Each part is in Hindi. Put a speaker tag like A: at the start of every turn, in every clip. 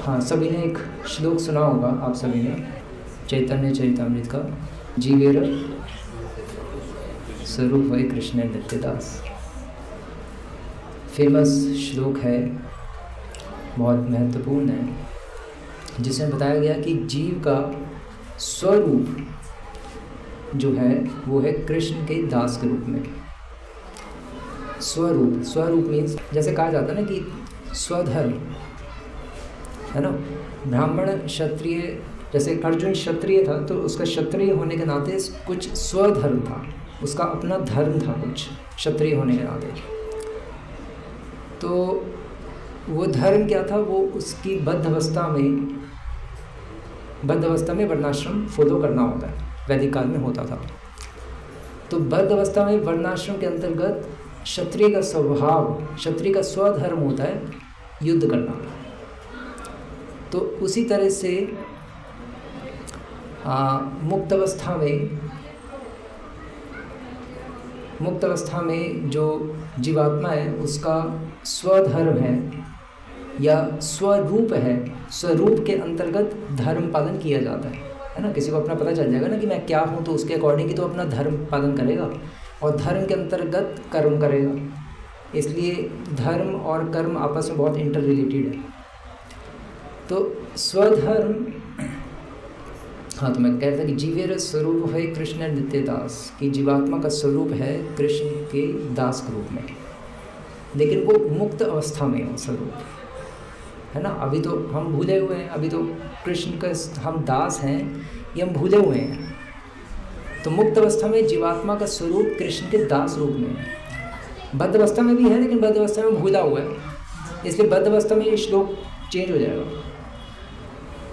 A: हाँ, सभी ने एक श्लोक सुना होगा, आप सभी ने, चैतन्य चरितामृत का, जीवेर स्वरूप वही कृष्ण नित्यदास। फेमस श्लोक है, बहुत महत्वपूर्ण है, जिसमें बताया गया कि जीव का स्वरूप जो है वो है कृष्ण के दास के रूप में। स्वरूप, स्वरूप मीन्स जैसे कहा जाता है ना कि स्वधर्म है ना, ब्राह्मण क्षत्रिय, जैसे अर्जुन क्षत्रिय था तो उसका क्षत्रिय होने के नाते कुछ स्वधर्म था, उसका अपना धर्म था कुछ क्षत्रिय होने के नाते। तो वो धर्म क्या था, वो उसकी बद्ध अवस्था में वर्णाश्रम फॉलो करना होता है, वैदिक काल में होता था। तो बद्ध अवस्था में वर्णाश्रम के अंतर्गत क्षत्रिय का स्वभाव, क्षत्रिय का स्वधर्म होता है युद्ध करना। तो उसी तरह से मुक्त अवस्था में जो जीवात्मा है उसका स्वधर्म है या स्वरूप है, स्वरूप के अंतर्गत धर्म पालन किया जाता है ना। किसी को अपना पता चल जाएगा ना कि मैं क्या हूँ, तो उसके अकॉर्डिंग ही तो अपना धर्म पालन करेगा और धर्म के अंतर्गत कर्म करेगा। इसलिए धर्म और कर्म आपस में बहुत इंटर रिलेटेड है। तो स्वधर्म, हाँ, तो मैं कहता कि जीवेर स्वरूप है कृष्ण नित्यदास, कि जीवात्मा का स्वरूप है कृष्ण के दास के रूप में, लेकिन वो मुक्त अवस्था में हो स्वरूप है ना। अभी तो हम भूले हुए हैं, अभी तो कृष्ण का हम दास हैं, ये हम भूले हुए हैं। तो मुक्त अवस्था में जीवात्मा का स्वरूप कृष्ण के दास रूप में है। बद्ध अवस्था में भी है, लेकिन बद्ध अवस्था में भूला हुआ है, इसलिए बद्ध अवस्था में ये श्लोक चेंज हो जाएगा।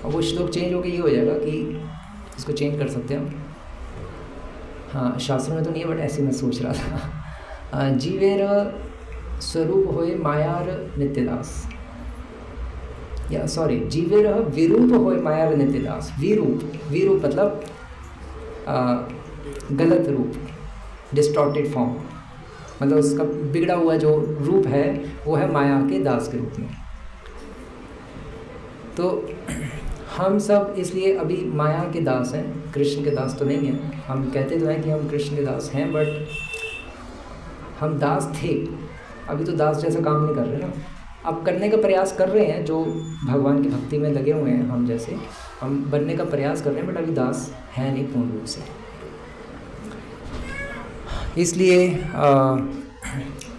A: और वो श्लोक चेंज होकर ये हो जाएगा कि इसको चेंज कर सकते हैं हम। हाँ, शास्त्रों में तो नहीं है, बट ऐसे मैं सोच रहा था। जीवेर स्वरूप होए मायार नित्यदास, या सॉरी, जीवेर विरूप होए मायार नित्यदास। विरूप मतलब गलत रूप, डिस्टॉर्टेड फॉर्म, मतलब उसका बिगड़ा हुआ जो रूप है वो है माया के दास के रूप में। तो हम सब इसलिए अभी माया के दास हैं, कृष्ण के दास तो नहीं हैं। हम कहते तो हैं कि हम कृष्ण के दास हैं, बट हम दास थे, अभी तो दास जैसा काम नहीं कर रहे ना। अब करने का प्रयास कर रहे हैं, जो भगवान की भक्ति में लगे हुए हैं, हम जैसे हम बनने का प्रयास कर रहे हैं, बट अभी दास है नहीं पूर्ण रूप से। इसलिए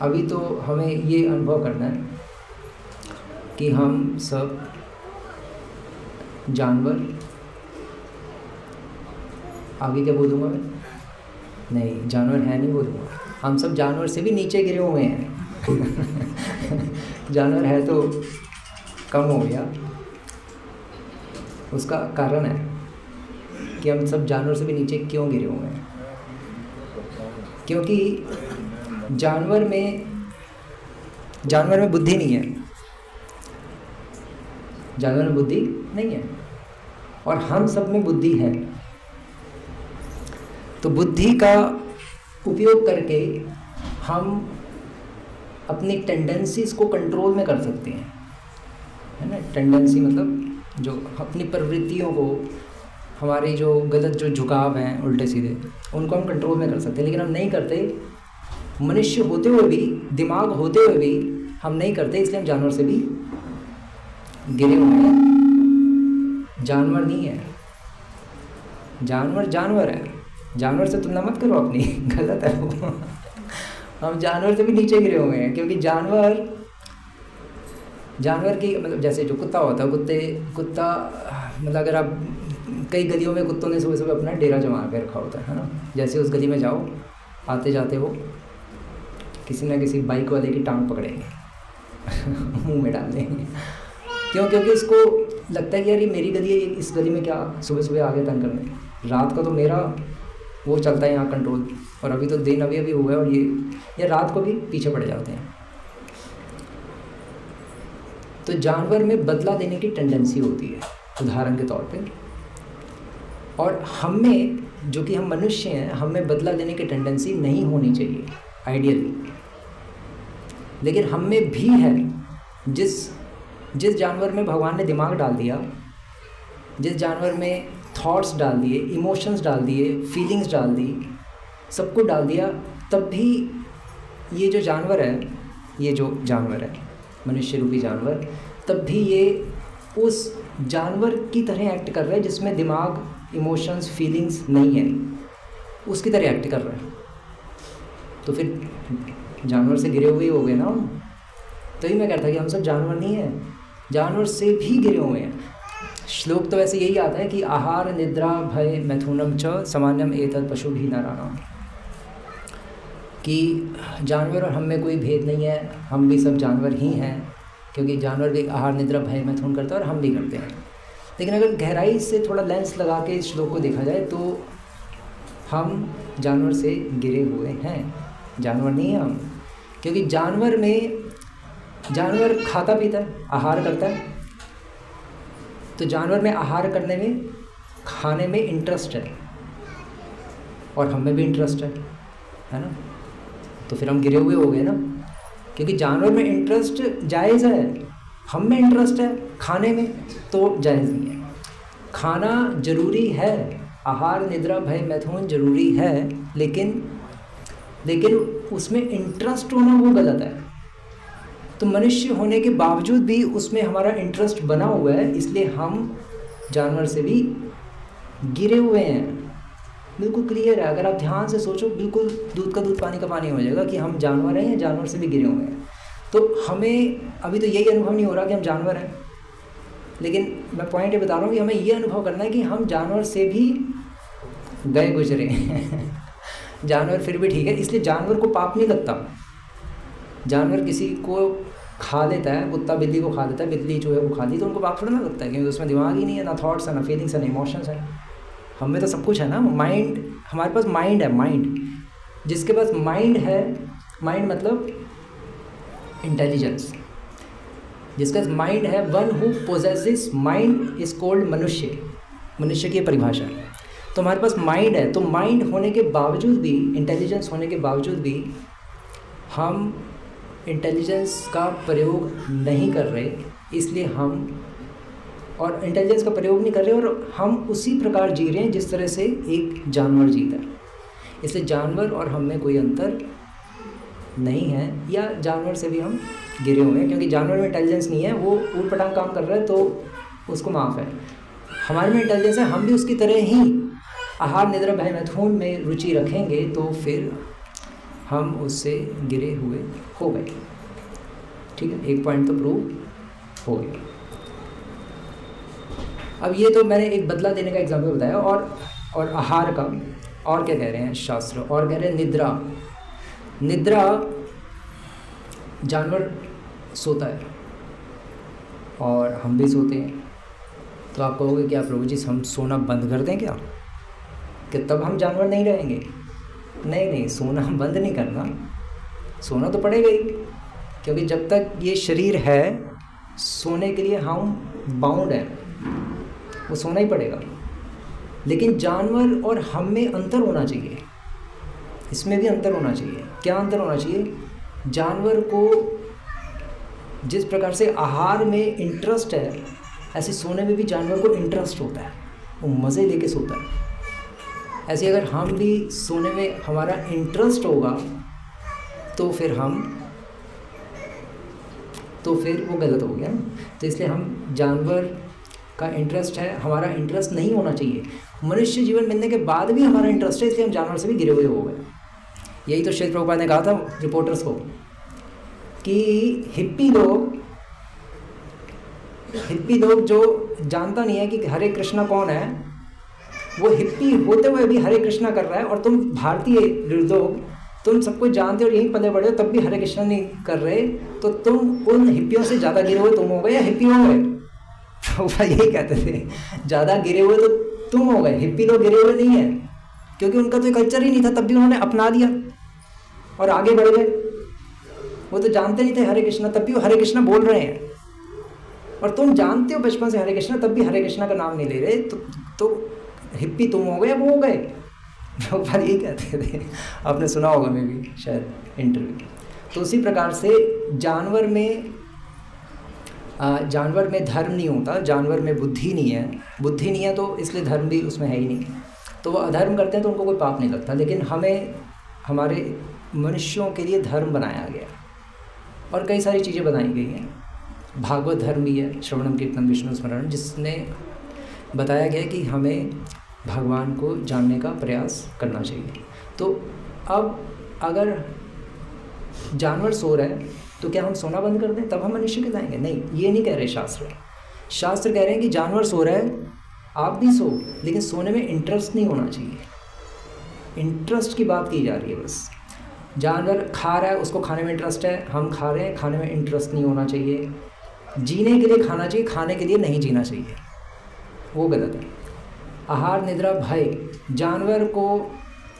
A: अभी तो हमें ये अनुभव करना है कि हम सब जानवर, आगे क्या बोलूँगा मैं, नहीं, जानवर है नहीं बोलूँगा, हम सब जानवर से भी नीचे गिरे हुए हैं। जानवर है तो कम हो गया, उसका कारण है कि हम सब जानवर से भी नीचे क्यों गिरे हुए हैं, क्योंकि जानवर में बुद्धि नहीं है, जानवर में बुद्धि नहीं है, और हम सब में बुद्धि है। तो बुद्धि का उपयोग करके हम अपनी टेंडेंसीज को कंट्रोल में कर सकते हैं, है ना। टेंडेंसी मतलब जो अपनी प्रवृत्तियों को, हमारे जो गलत जो झुकाव हैं उल्टे सीधे, उनको हम कंट्रोल में कर सकते हैं, लेकिन हम नहीं करते। मनुष्य होते हुए भी, दिमाग होते हुए भी हम नहीं करते, इसलिए हम जानवर से भी गिरे हुए हैं। जानवर नहीं है, जानवर है, जानवर से तुलना मत करो अपनी, गलत है वो। हम जानवर से भी नीचे गिरे हुए हैं, क्योंकि जानवर की मतलब जैसे जो कुत्ता होता है, कुत्ता मतलब अगर आप कई गलियों में कुत्तों ने सुबह सुबह अपना डेरा जमा के रखा होता है ना। जैसे उस गली में जाओ, आते जाते हो किसी ना किसी बाइक वाले की टांग पकड़ेंगे मुंह में डाल देंगे। क्योंकि उसको लगता है कि यार ये मेरी गली है, इस गली में क्या सुबह सुबह आगे तंग करने, रात का तो मेरा वो चलता है यहाँ कंट्रोल, और अभी तो दिन अभी हुआ है, और ये रात को भी पीछे पड़ जाते हैं। तो जानवर में बदला देने की टेंडेंसी होती है, उदाहरण के तौर पे, और हम में, जो कि हम मनुष्य हैं, हम में बदला देने की टेंडेंसी नहीं होनी चाहिए आइडियली, लेकिन हम में भी है। जिस जिस जानवर में भगवान ने दिमाग डाल दिया, जिस जानवर में थॉट्स डाल दिए, इमोशंस डाल दिए, फीलिंग्स डाल दी, सब कुछ डाल दिया, तब भी ये जो जानवर है, मनुष्य रूपी जानवर, तब भी ये उस जानवर की तरह एक्ट कर रहा है जिसमें दिमाग, इमोशंस, फीलिंग्स नहीं है, उसकी तरह एक्ट कर रहा है। तो फिर जानवर से गिरे हुए ही हो गए ना हम। तभी मैं कहता कि हम सब जानवर नहीं हैं, जानवर से भी गिरे हुए हैं। श्लोक तो वैसे यही आता है कि आहार निद्रा भय मैथुनम च सामान्यम एतत् पशु भी नारायण, कि जानवर और हम में कोई भेद नहीं है, हम भी सब जानवर ही हैं, क्योंकि जानवर भी आहार निद्रा भय मैथुन करता है और हम भी करते हैं। लेकिन अगर गहराई से थोड़ा लेंस लगा के इस श्लोक को देखा जाए तो हम जानवर से गिरे हुए हैं, जानवर नहीं हैं हम। क्योंकि जानवर खाता पीता है, आहार करता है, तो जानवर में आहार करने में, खाने में इंटरेस्ट है, और हम में भी इंटरेस्ट है ना। तो फिर हम गिरे हुए हो गए ना, क्योंकि जानवर में इंटरेस्ट जायज़ है, हम में इंटरेस्ट है खाने में तो जायज़ नहीं है। खाना ज़रूरी है, आहार निद्रा भय मैथुन ज़रूरी है, लेकिन उसमें इंटरेस्ट होना वो गलत है। तो मनुष्य होने के बावजूद भी उसमें हमारा इंटरेस्ट बना हुआ है, इसलिए हम जानवर से भी गिरे हुए हैं। बिल्कुल क्लियर है, अगर आप ध्यान से सोचो, बिल्कुल दूध का दूध पानी का पानी हो जाएगा कि हम जानवर हैं या जानवर से भी गिरे हुए हैं। तो हमें अभी तो यही अनुभव नहीं हो रहा कि हम जानवर हैं, लेकिन मैं पॉइंट ये बता रहा हूँ कि हमें ये अनुभव करना है कि हम जानवर से भी गए गुजरे जानवर फिर भी ठीक है, इसलिए जानवर को पाप नहीं लगता। जानवर किसी को खा लेता है, कुत्ता बिल्ली को खा लेता है, बिल्ली जो है वो खा ली, तो उनको पाप थोड़ा ना लगता है, क्योंकि उसमें दिमाग ही नहीं है, ना थॉट्स है, ना फीलिंग्स है, ना इमोशंस है। हम में तो सब कुछ है ना, माइंड, हमारे पास माइंड है। माइंड, जिसके पास माइंड है, माइंड मतलब इंटेलिजेंस, जिसका माइंड है, one who possesses mind is called मनुष्य की परिभाषा है। तो हमारे पास माइंड है, तो माइंड होने के बावजूद भी, इंटेलिजेंस होने के बावजूद भी हम इंटेलिजेंस का प्रयोग नहीं कर रहे, इसलिए हम, और इंटेलिजेंस का प्रयोग नहीं कर रहे और हम उसी प्रकार जी रहे हैं जिस तरह से एक जानवर जीता है। इसलिए जानवर और हम में कोई अंतर नहीं है, या जानवर से भी हम गिरे हुए हैं, क्योंकि जानवर में इंटेलिजेंस नहीं है, वो ऊट पटांग काम कर रहा है तो उसको माफ़ है। हमारे में इंटेलिजेंस है, हम भी उसकी तरह ही आहार निद्रा भय मैथुन में रुचि रखेंगे, तो फिर हम उससे गिरे हुए हो गए। ठीक है, एक पॉइंट तो प्रूव हो गया। अब ये तो मैंने एक बदला देने का एग्जाम्पल बताया, और आहार का और क्या कह रहे हैं शास्त्र, और कह रहे हैं निद्रा जानवर सोता है और हम भी सोते हैं। तो आप कहोगे क्या प्रभु जी हम सोना बंद कर दें क्या, कि तब हम जानवर नहीं रहेंगे? नहीं, सोना बंद नहीं करना, सोना तो पड़ेगा ही, क्योंकि जब तक ये शरीर है सोने के लिए हम बाउंड हैं, वो सोना ही पड़ेगा। लेकिन जानवर और हम में अंतर होना चाहिए, इसमें भी अंतर होना चाहिए। क्या अंतर होना चाहिए? जानवर को जिस प्रकार से आहार में इंटरेस्ट है, ऐसे सोने में भी जानवर को इंटरेस्ट होता है, वो मज़े लेके सोता है। ऐसे अगर हम भी सोने में हमारा इंटरेस्ट होगा तो फिर वो गलत हो गया। तो इसलिए हम जानवर का इंटरेस्ट है, हमारा इंटरेस्ट नहीं होना चाहिए। मनुष्य जीवन मिलने के बाद भी हमारा इंटरेस्ट है, इसलिए हम जानवर से भी गिरे हुए हो गए। यही तो श्री प्रभुपाद ने कहा था रिपोर्टर्स को कि हिप्पी लोग जो जानता नहीं है कि हरे कृष्णा कौन है, वो हिप्पी होते हुए भी हरे कृष्णा कर रहा है, और तुम भारतीय लोग, तुम सब कुछ जानते हो और यहीं पले बड़े हो, तब भी हरे कृष्णा नहीं कर रहे, तो तुम उन हिप्पियों से ज़्यादा गिरे हुए तुम हो गए या हिप्पी हो गए? तो भाई यही कहते थे, ज़्यादा गिरे हुए तो तुम हो गए, हिप्पी लोग गिरे हुए नहीं है, क्योंकि उनका तो कल्चर ही नहीं था, तब भी उन्होंने अपना लिया और आगे बढ़ गए। वो तो जानते नहीं थे हरे कृष्णा, तब भी वो हरे कृष्णा बोल रहे हैं। और तुम जानते हो बचपन से हरे कृष्णा, तब भी हरे कृष्णा का नाम नहीं ले रहे, तो हिप्पी तुम हो गए, वो हो गए। भगवान यही कहते थे, आपने सुना होगा मैं भी शायद इंटरव्यू। तो उसी प्रकार से जानवर में जानवर में धर्म नहीं होता, जानवर में बुद्धि नहीं है, बुद्धि नहीं है तो इसलिए धर्म भी उसमें है ही नहीं, तो वो अधर्म करते हैं तो उनको कोई पाप नहीं लगता। लेकिन हमें हमारे मनुष्यों के लिए धर्म बनाया गया और कई सारी चीज़ें बनाई गई हैं। भागवत धर्म भी है, श्रवणम कीर्तनम विष्णु स्मरण, जिसमें बताया गया कि हमें भगवान को जानने का प्रयास करना चाहिए। तो अब अगर जानवर सो रहे हैं तो क्या हम सोना बंद कर दें तब हम मनुष्य कहलाएंगे? नहीं, ये नहीं कह रहे शास्त्र। शास्त्र कह रहे हैं कि जानवर सो रहा है, आप भी सो, लेकिन सोने में इंटरेस्ट नहीं होना चाहिए। इंटरेस्ट की बात की जा रही है बस। जानवर खा रहा है, उसको खाने में इंटरेस्ट है, हम खा रहे हैं, खाने में इंटरेस्ट नहीं होना चाहिए। जीने के लिए खाना चाहिए, खाने के लिए नहीं जीना चाहिए, वो गलत है। आहार निद्रा भय, जानवर को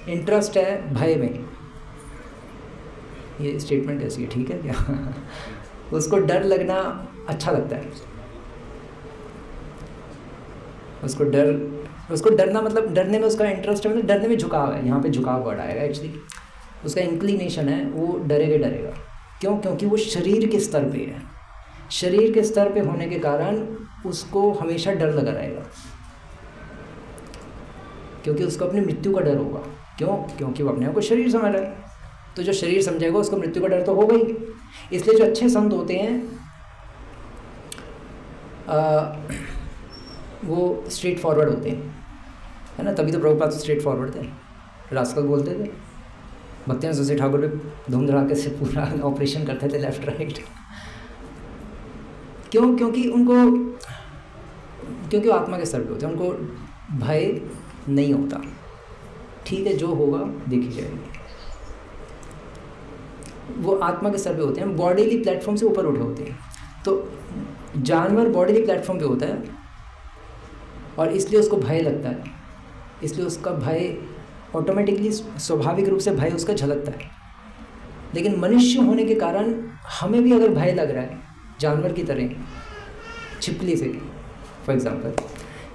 A: इंटरेस्ट है भय में, ये स्टेटमेंट कैसी है, ठीक है क्या? उसको डर लगना अच्छा लगता है, उसको डरना मतलब डरने में उसका इंटरेस्ट है, मतलब डरने में झुकाव है, यहाँ पे झुकाव वर्ड आएगा एक्चुअली। उसका इंक्लिनेशन है, वो डरेगा। क्यों? क्योंकि वो शरीर के स्तर पे है, शरीर के स्तर पे होने के कारण उसको हमेशा डर लगा रहेगा, क्योंकि उसको अपनी मृत्यु का डर होगा। क्यों? क्योंकि वो अपने आप को शरीर समझ रहा है, तो जो शरीर समझेगा उसको मृत्यु का डर तो होगा ही। इसलिए जो अच्छे संत होते हैं वो स्ट्रेट फॉरवर्ड होते हैं, है ना, तभी तो प्रभुपाद स्ट्रेट फॉरवर्ड थे, रास्कल बोलते थे। भक्तियान सरस्वती ठाकुर भी धूम धड़ाके से पूरा ऑपरेशन करते थे लेफ्ट राइट। क्यों? क्योंकि वो आत्मा के स्तर पे होते हैं, उनको भय नहीं होता। ठीक है, जो होगा देखी जाएगी, वो आत्मा के स्तर पे होते हैं, बॉडीली प्लेटफॉर्म से ऊपर उठे होते हैं। तो जानवर बॉडीली प्लेटफॉर्म पे होता है और इसलिए उसको भय लगता है, इसलिए उसका भय ऑटोमेटिकली, स्वाभाविक रूप से भय उसका झलकता है। लेकिन मनुष्य होने के कारण हमें भी अगर भय लग रहा है जानवर की तरह, छिपकली से फॉर एग्जांपल,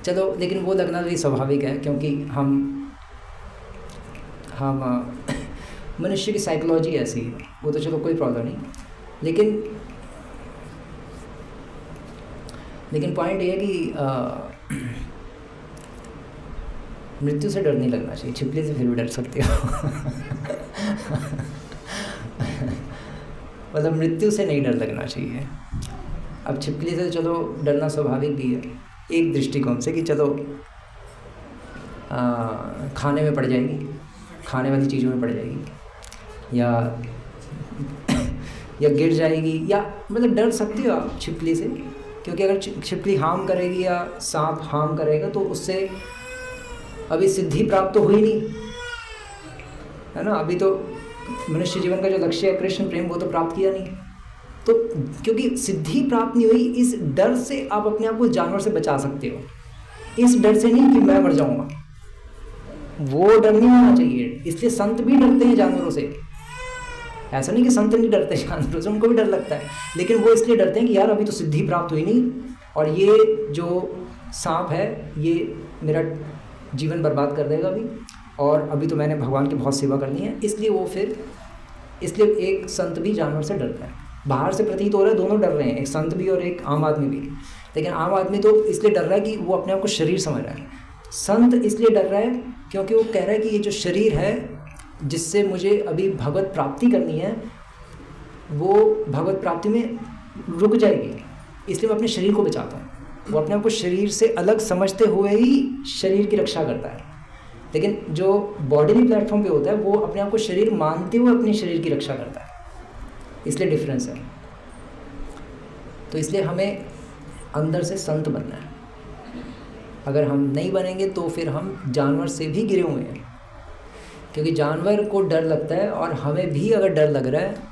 A: चलो, लेकिन वो लगना भी स्वाभाविक है, क्योंकि हम मनुष्य की साइकोलॉजी ऐसी है, वो तो चलो कोई प्रॉब्लम नहीं। लेकिन पॉइंट ये है कि मृत्यु से डर नहीं लगना चाहिए, छिपकली से फिर भी डर सकते हो। मतलब मृत्यु से नहीं डर लगना चाहिए। अब छिपकली से चलो डरना स्वाभाविक भी है एक दृष्टिकोण से, कि चलो खाने में पड़ जाएगी, खाने वाली चीज़ों में पड़ जाएगी, या गिर जाएगी, या मतलब डर सकते हो आप छिपकली से, क्योंकि अगर छिपकली हार्म करेगी या सांप हार्म करेगा तो उससे अभी सिद्धि प्राप्त तो हुई नहीं, है ना। अभी तो मनुष्य जीवन का जो लक्ष्य है कृष्ण प्रेम, वो तो प्राप्त किया नहीं। तो क्योंकि सिद्धि प्राप्त नहीं हुई, इस डर से आप अपने आप को जानवर से बचा सकते हो। इस डर से नहीं कि मैं मर जाऊंगा, वो डर नहीं होना चाहिए। इसलिए संत भी डरते हैं जानवरों से, ऐसा नहीं कि संत नहीं डरते जानवरों से, उनको भी डर लगता है, लेकिन वो इसलिए डरते हैं कि यार अभी तो सिद्धि प्राप्त हुई नहीं, और ये जो सांप है ये मेरा जीवन बर्बाद कर देगा अभी, और अभी तो मैंने भगवान की बहुत सेवा करनी है। इसलिए एक संत भी जानवर से डरता है। बाहर से प्रतीत हो रहा है दोनों डर रहे हैं, एक संत भी और एक आम आदमी भी, लेकिन आम आदमी तो इसलिए डर रहा है कि वो अपने आप को शरीर समझ रहा है। संत इसलिए डर रहा है क्योंकि वो कह रहा है कि ये जो शरीर है जिससे मुझे अभी भगवत प्राप्ति करनी है, वो भगवत प्राप्ति में रुक जाएगी, इसलिए मैं अपने शरीर को बचाता हूँ। वो अपने आप को शरीर से अलग समझते हुए ही शरीर की रक्षा करता है। लेकिन जो बॉडीली प्लेटफॉर्म पे होता है वो अपने आप को शरीर मानते हुए अपने शरीर की रक्षा करता है, इसलिए डिफरेंस है। तो इसलिए हमें अंदर से संत बनना है। अगर हम नहीं बनेंगे तो फिर हम जानवर से भी गिरे हुए हैं, क्योंकि जानवर को डर लगता है और हमें भी अगर डर लग रहा है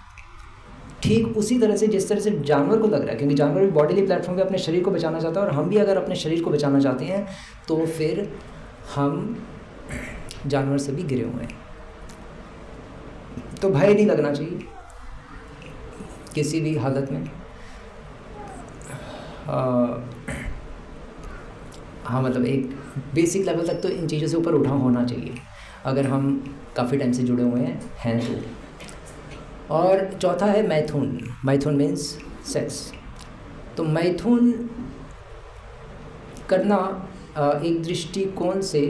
A: ठीक उसी तरह से जिस तरह से जानवर को लग रहा है, क्योंकि जानवर भी बॉडीली प्लेटफॉर्म पे अपने शरीर को बचाना चाहता है, और हम भी अगर अपने शरीर को बचाना चाहते हैं तो फिर हम जानवर से भी गिरे हुए हैं। तो भय नहीं लगना चाहिए किसी भी हालत में। हाँ, मतलब एक बेसिक लेवल तक तो इन चीज़ों से ऊपर उठा होना चाहिए अगर हम काफ़ी टाइम से जुड़े हुए हैं तो। और चौथा है मैथुन। मैथुन मीन्स सेक्स। तो मैथुन करना एक दृष्टिकोण से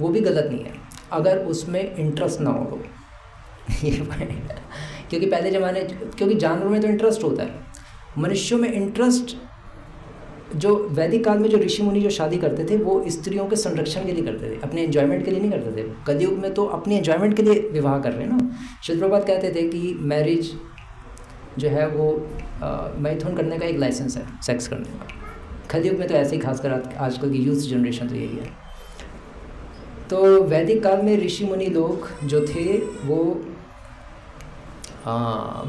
A: वो भी गलत नहीं है, अगर उसमें इंटरेस्ट ना हो तो। ये क्योंकि पहले ज़माने, क्योंकि जानवरों में तो इंटरेस्ट होता है, मनुष्यों में इंटरेस्ट, जो वैदिक काल में जो ऋषि मुनि जो शादी करते थे वो स्त्रियों के संरक्षण के लिए करते थे, अपने एंजॉयमेंट के लिए नहीं करते थे। कलयुग में तो अपने एंजॉयमेंट के लिए विवाह कर रहे हैं ना। श्रील प्रभुपाद कहते थे कि मैरिज जो है वो मैथुन करने का एक लाइसेंस है, सेक्स करने का। कलयुग में तो ऐसे ही, खासकर आजकल की यूथ जनरेशन तो यही है। तो वैदिक काल में ऋषि मुनि लोग जो थे वो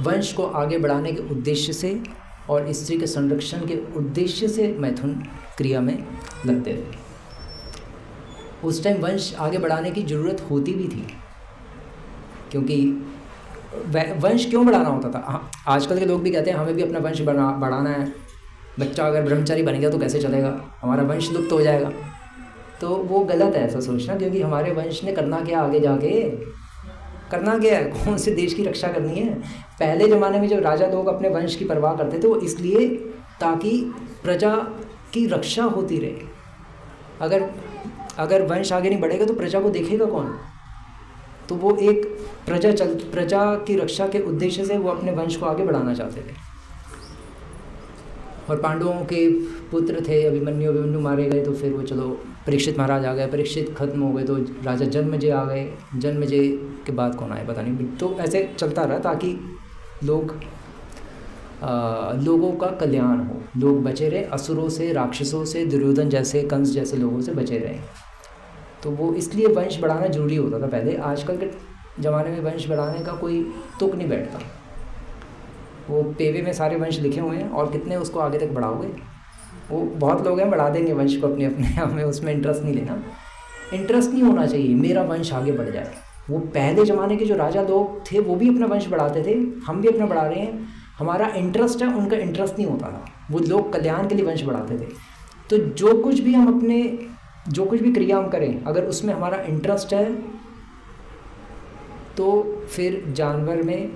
A: वंश को आगे बढ़ाने के उद्देश्य से और स्त्री के संरक्षण के उद्देश्य से मैथुन क्रिया में लगते थे। उस टाइम वंश आगे बढ़ाने की ज़रूरत होती भी थी, क्योंकि वंश क्यों बढ़ाना होता था। आजकल के लोग भी कहते हैं हमें भी अपना वंश बढ़ाना है, बच्चा अगर ब्रह्मचारी बन गया तो कैसे चलेगा, हमारा वंश लुप्त हो जाएगा। तो वो गलत है ऐसा सोचना, क्योंकि हमारे वंश ने करना क्या, आगे जाके करना क्या है, कौन से देश की रक्षा करनी है। पहले ज़माने में जब राजा लोग अपने वंश की परवाह करते थे वो इसलिए ताकि प्रजा की रक्षा होती रहे। अगर वंश आगे नहीं बढ़ेगा तो प्रजा को देखेगा कौन। तो वो एक प्रजा की रक्षा के उद्देश्य से वो अपने वंश को आगे बढ़ाना चाहते थे। और पांडवों के पुत्र थे अभिमन्यु मारे गए, तो फिर वो चलो परीक्षित महाराज आ गए, परीक्षित खत्म हो गए तो राजा जन्मेजय आ गए, जन्मेजय के बाद कौन आए पता नहीं। तो ऐसे चलता रहा ताकि लोगों का कल्याण हो, लोग बचे रहे असुरों से, राक्षसों से, दुर्योधन जैसे, कंस जैसे लोगों से बचे रहे। तो वो इसलिए वंश बढ़ाना जरूरी होता था पहले। आजकल के ज़माने में वंश बढ़ाने का कोई तुक नहीं बैठता। वो पेवे में सारे वंश लिखे हुए हैं और कितने उसको आगे तक बढ़ाओगे। वो बहुत लोग हैं बढ़ा देंगे वंश को अपने अपने, हमें उसमें इंटरेस्ट नहीं लेना। इंटरेस्ट नहीं होना चाहिए मेरा वंश आगे बढ़ जाए। वो पहले ज़माने के जो राजा लोग थे वो भी अपना वंश बढ़ाते थे, हम भी अपना बढ़ा रहे हैं। हमारा इंटरेस्ट है, उनका इंटरेस्ट नहीं होता था। वो लोग कल्याण के लिए वंश बढ़ाते थे। तो जो कुछ भी क्रिया हम करें, अगर उसमें हमारा इंटरेस्ट है तो फिर जानवर में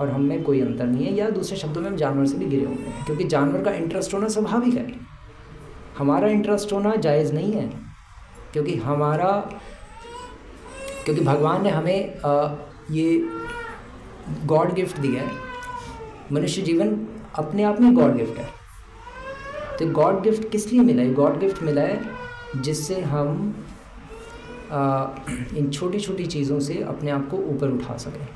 A: और हम में कोई अंतर नहीं है, या दूसरे शब्दों में हम जानवर से भी गिरे हुए हैं। क्योंकि जानवर का इंटरेस्ट होना स्वाभाविक है, हमारा इंटरेस्ट होना जायज़ नहीं है। क्योंकि भगवान ने हमें ये गॉड गिफ्ट दिया है। मनुष्य जीवन अपने आप में गॉड गिफ्ट है। तो गॉड गिफ्ट किस लिए मिला है? गॉड गिफ्ट मिला है जिससे हम इन छोटी छोटी चीज़ों से अपने आप को ऊपर उठा सकें।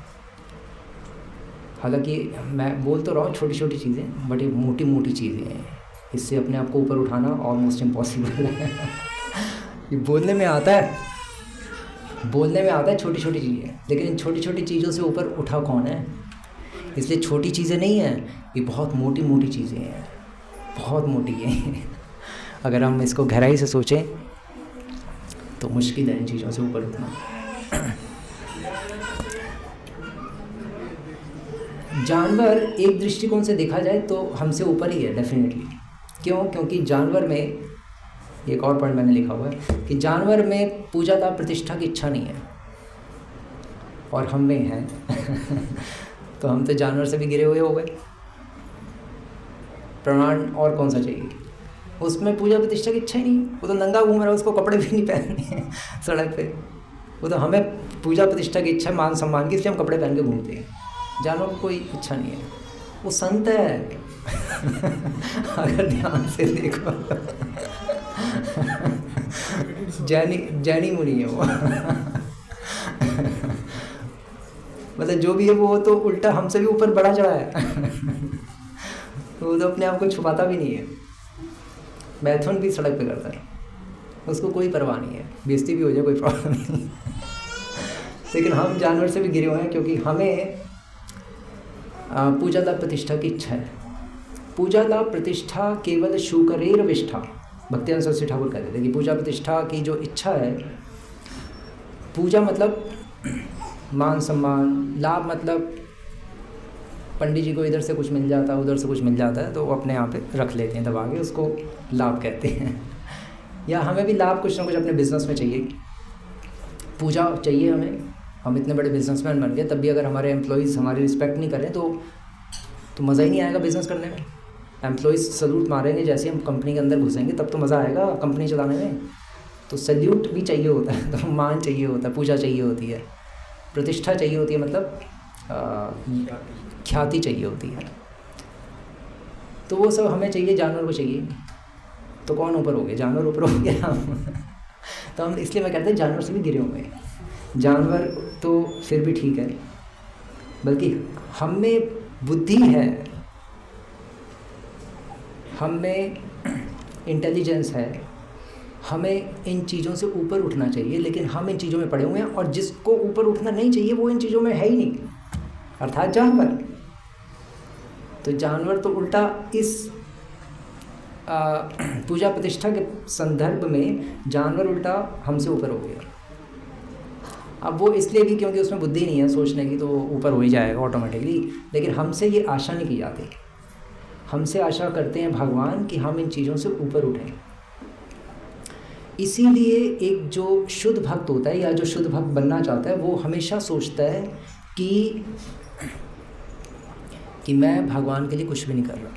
A: हालांकि मैं बोल तो रहा हूँ छोटी छोटी चीज़ें, बट ये मोटी मोटी चीज़ें हैं। इससे अपने आप को ऊपर उठाना ऑलमोस्ट इम्पॉसिबल है। ये बोलने में आता है छोटी छोटी चीज़ें, लेकिन इन छोटी छोटी चीज़ों से ऊपर उठा कौन है? इसलिए छोटी चीज़ें नहीं हैं, ये बहुत मोटी मोटी चीज़ें हैं, बहुत मोटी हैं। अगर हम इसको गहराई से सोचें तो मुश्किल है इन चीज़ों से ऊपर उठना। जानवर एक दृष्टिकोण से देखा जाए तो हमसे ऊपर ही है डेफिनेटली। क्यों? क्योंकि जानवर में, एक और पॉइंट मैंने लिखा हुआ है कि जानवर में पूजा लाभ प्रतिष्ठा की इच्छा नहीं है और हम में है। तो हम तो जानवर से भी गिरे हुए हो गए। प्रमाण और कौन सा चाहिए? उसमें पूजा प्रतिष्ठा की इच्छा ही नहीं। वो तो नंगा घूम रहा है, उसको कपड़े भी नहीं पहनने हैं सड़क पे। वो तो हमें पूजा प्रतिष्ठा की इच्छा, मान सम्मान की, इसलिए हम कपड़े पहन के घूमते हैं। जानवर को कोई इच्छा नहीं है, वो संत है। अगर ध्यान से देखो जैनी मुनि है वो। मतलब जो भी है वो तो उल्टा हमसे भी ऊपर बढ़ा चढ़ा है। वो तो अपने आप को छुपाता भी नहीं है। मैथुन भी सड़क पे करता है, उसको कोई परवाह नहीं है, बेइज्जती भी हो जाए कोई प्रॉब्लम नहीं। लेकिन हम जानवर से भी गिरे हुए हैं क्योंकि हमें पूजा लाभ प्रतिष्ठा की इच्छा है। पूजा लाभ प्रतिष्ठा केवल शूकरेर विष्ठा, भक्तिवेदांत सरस्वती ठाकुर कहते थे कि पूजा प्रतिष्ठा की जो इच्छा है, पूजा मतलब मान सम्मान, लाभ मतलब पंडित जी को इधर से कुछ मिल जाता है, उधर से कुछ मिल जाता है, तो वो अपने यहाँ पे रख लेते हैं दबा के, उसको लाभ कहते हैं। या हमें भी लाभ कुछ ना कुछ अपने बिजनेस में चाहिए, पूजा चाहिए हमें। हम इतने बड़े बिजनेसमैन बन गए, तब भी अगर हमारे एम्प्लॉइज़ हमारी रिस्पेक्ट नहीं करें तो तो मज़ा ही नहीं आएगा बिज़नेस करने में। एम्प्लॉयज़ सल्यूट मारेंगे जैसे हम कंपनी के अंदर घुसेंगे, तब तो मज़ा आएगा कंपनी चलाने में। तो सल्यूट भी चाहिए होता है, तो मान चाहिए होता है, पूजा चाहिए होती है, प्रतिष्ठा चाहिए होती है, मतलब ख्याति चाहिए होती है। तो वो सब हमें चाहिए, जानवर को चाहिए। तो कौन ऊपर हो गया? जानवर ऊपर हो गया हम। तो हम इसलिए मैं कहते हैं जानवर से भी गिरे हुए हैं। जानवर तो फिर भी ठीक है, बल्कि हम में बुद्धि है, हम में इंटेलिजेंस है, हमें इन चीज़ों से ऊपर उठना चाहिए, लेकिन हम इन चीज़ों में पड़े हुए हैं। और जिसको ऊपर उठना नहीं चाहिए वो इन चीज़ों में है ही नहीं, अर्थात जानवर। तो जानवर तो उल्टा इस पूजा प्रतिष्ठा के संदर्भ में जानवर उल्टा हमसे ऊपर हो गया। अब वो इसलिए भी क्योंकि उसमें बुद्धि नहीं है सोचने की, तो ऊपर हो ही जाएगा ऑटोमेटिकली। लेकिन हमसे ये आशा नहीं की जाती। हमसे आशा करते हैं भगवान कि हम इन चीज़ों से ऊपर उठें। इसीलिए एक जो शुद्ध भक्त होता है या जो शुद्ध भक्त बनना चाहता है, वो हमेशा सोचता है कि मैं भगवान के लिए कुछ भी नहीं कर रहा।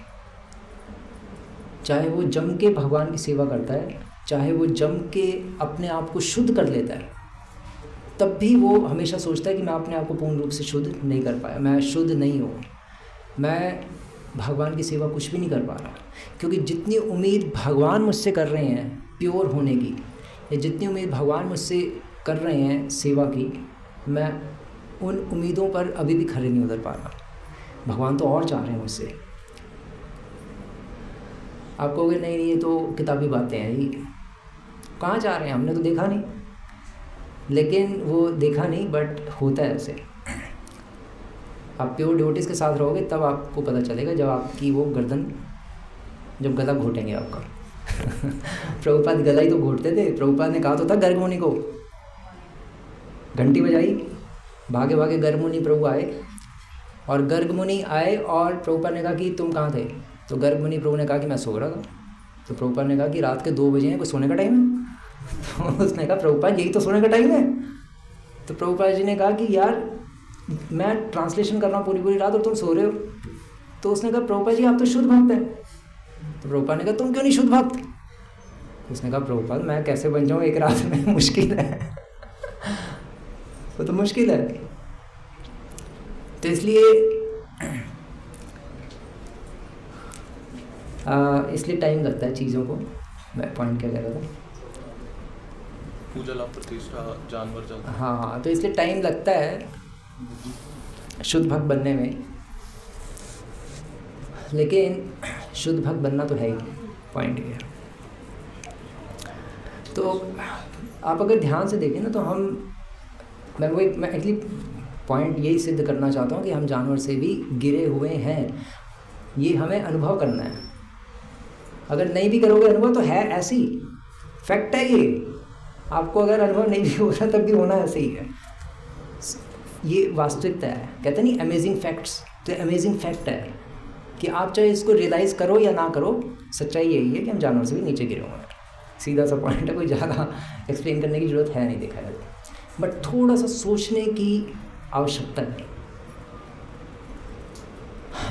A: चाहे वो जम के भगवान की सेवा करता है, चाहे वो जम के अपने आप को शुद्ध कर लेता है, तब भी वो हमेशा सोचता है कि मैं अपने आप को पूर्ण रूप से शुद्ध नहीं कर पाया, मैं शुद्ध नहीं हूँ, मैं भगवान की सेवा कुछ भी नहीं कर पा रहा। क्योंकि जितनी उम्मीद भगवान मुझसे कर रहे हैं प्योर होने की, या जितनी उम्मीद भगवान मुझसे कर रहे हैं सेवा की, मैं उन उम्मीदों पर अभी भी खरे नहीं उतर पा रहा। भगवान तो और चाह रहे हैं मुझसे। आप कहोगे नहीं ये तो किताबी बातें हैं, ये कहाँ चाह रहे हैं, हमने तो देखा नहीं। लेकिन वो देखा नहीं, बट होता है ऐसे। आप प्योर डिवोटीज़ के साथ रहोगे तब आपको पता चलेगा, जब आपकी वो गर्दन, जब गला घोटेंगे आपका। प्रभुपाद गला ही तो घोटते थे। प्रभुपाद ने कहा तो था गर्ग मुनि को, घंटी बजाई, भागे भागे गर्ग मुनि प्रभु आए। और गर्ग मुनि आए और प्रभुपाद ने कहा कि तुम कहाँ थे? तो गर्ग मुनि प्रभु ने कहा कि मैं सो रहा था। तो प्रभुपाद ने कहा कि रात के 2 बजे हैं, कोई सोने का टाइम है? तो उसने कहा प्रभुपाद यही तो सोने का टाइम है। तो प्रभुपाद जी ने कहा कि यार मैं ट्रांसलेशन कर रहा हूँ पूरी रात और तुम सो रहे हो। तो उसने कहा प्रभुपाद जी आप तो शुद्ध भक्त हैं। तो प्रभुपाद ने कहा तुम क्यों नहीं शुद्ध भक्त? उसने कहा प्रभुपाद मैं कैसे बन जाऊँ एक रात में, मुश्किल है। वो तो मुश्किल है। तो इसलिए टाइम लगता है चीज़ों को। मैं पॉइंट क्या कह रहा था?
B: पूजा लाभ प्रतिष्ठा जानवर जाता।
A: हाँ, तो इसलिए टाइम लगता है शुद्ध भक्त बनने में, लेकिन शुद्ध भक्त बनना तो है ही। पॉइंट ये है। तो आप अगर ध्यान से देखें ना, तो मैं एक्चुअली पॉइंट यही सिद्ध करना चाहता हूँ कि हम जानवर से भी गिरे हुए हैं। ये हमें अनुभव करना है। अगर नहीं भी करोगे अनुभव तो है ऐसी, फैक्ट है ये। आपको अगर अनुभव नहीं भी हो रहा तब भी होना ऐसे ही है। ये वास्तविकता है। कहते नहीं अमेजिंग फैक्ट्स, तो अमेजिंग फैक्ट है कि आप चाहे इसको रियलाइज़ करो या ना करो, सच्चाई यही है कि हम जानवर से भी नीचे गिरे हुए हैं। सीधा सा पॉइंट है, कोई ज़्यादा एक्सप्लेन करने की ज़रूरत है नहीं देखा जाए, बट थोड़ा सा सोचने की आवश्यकता है।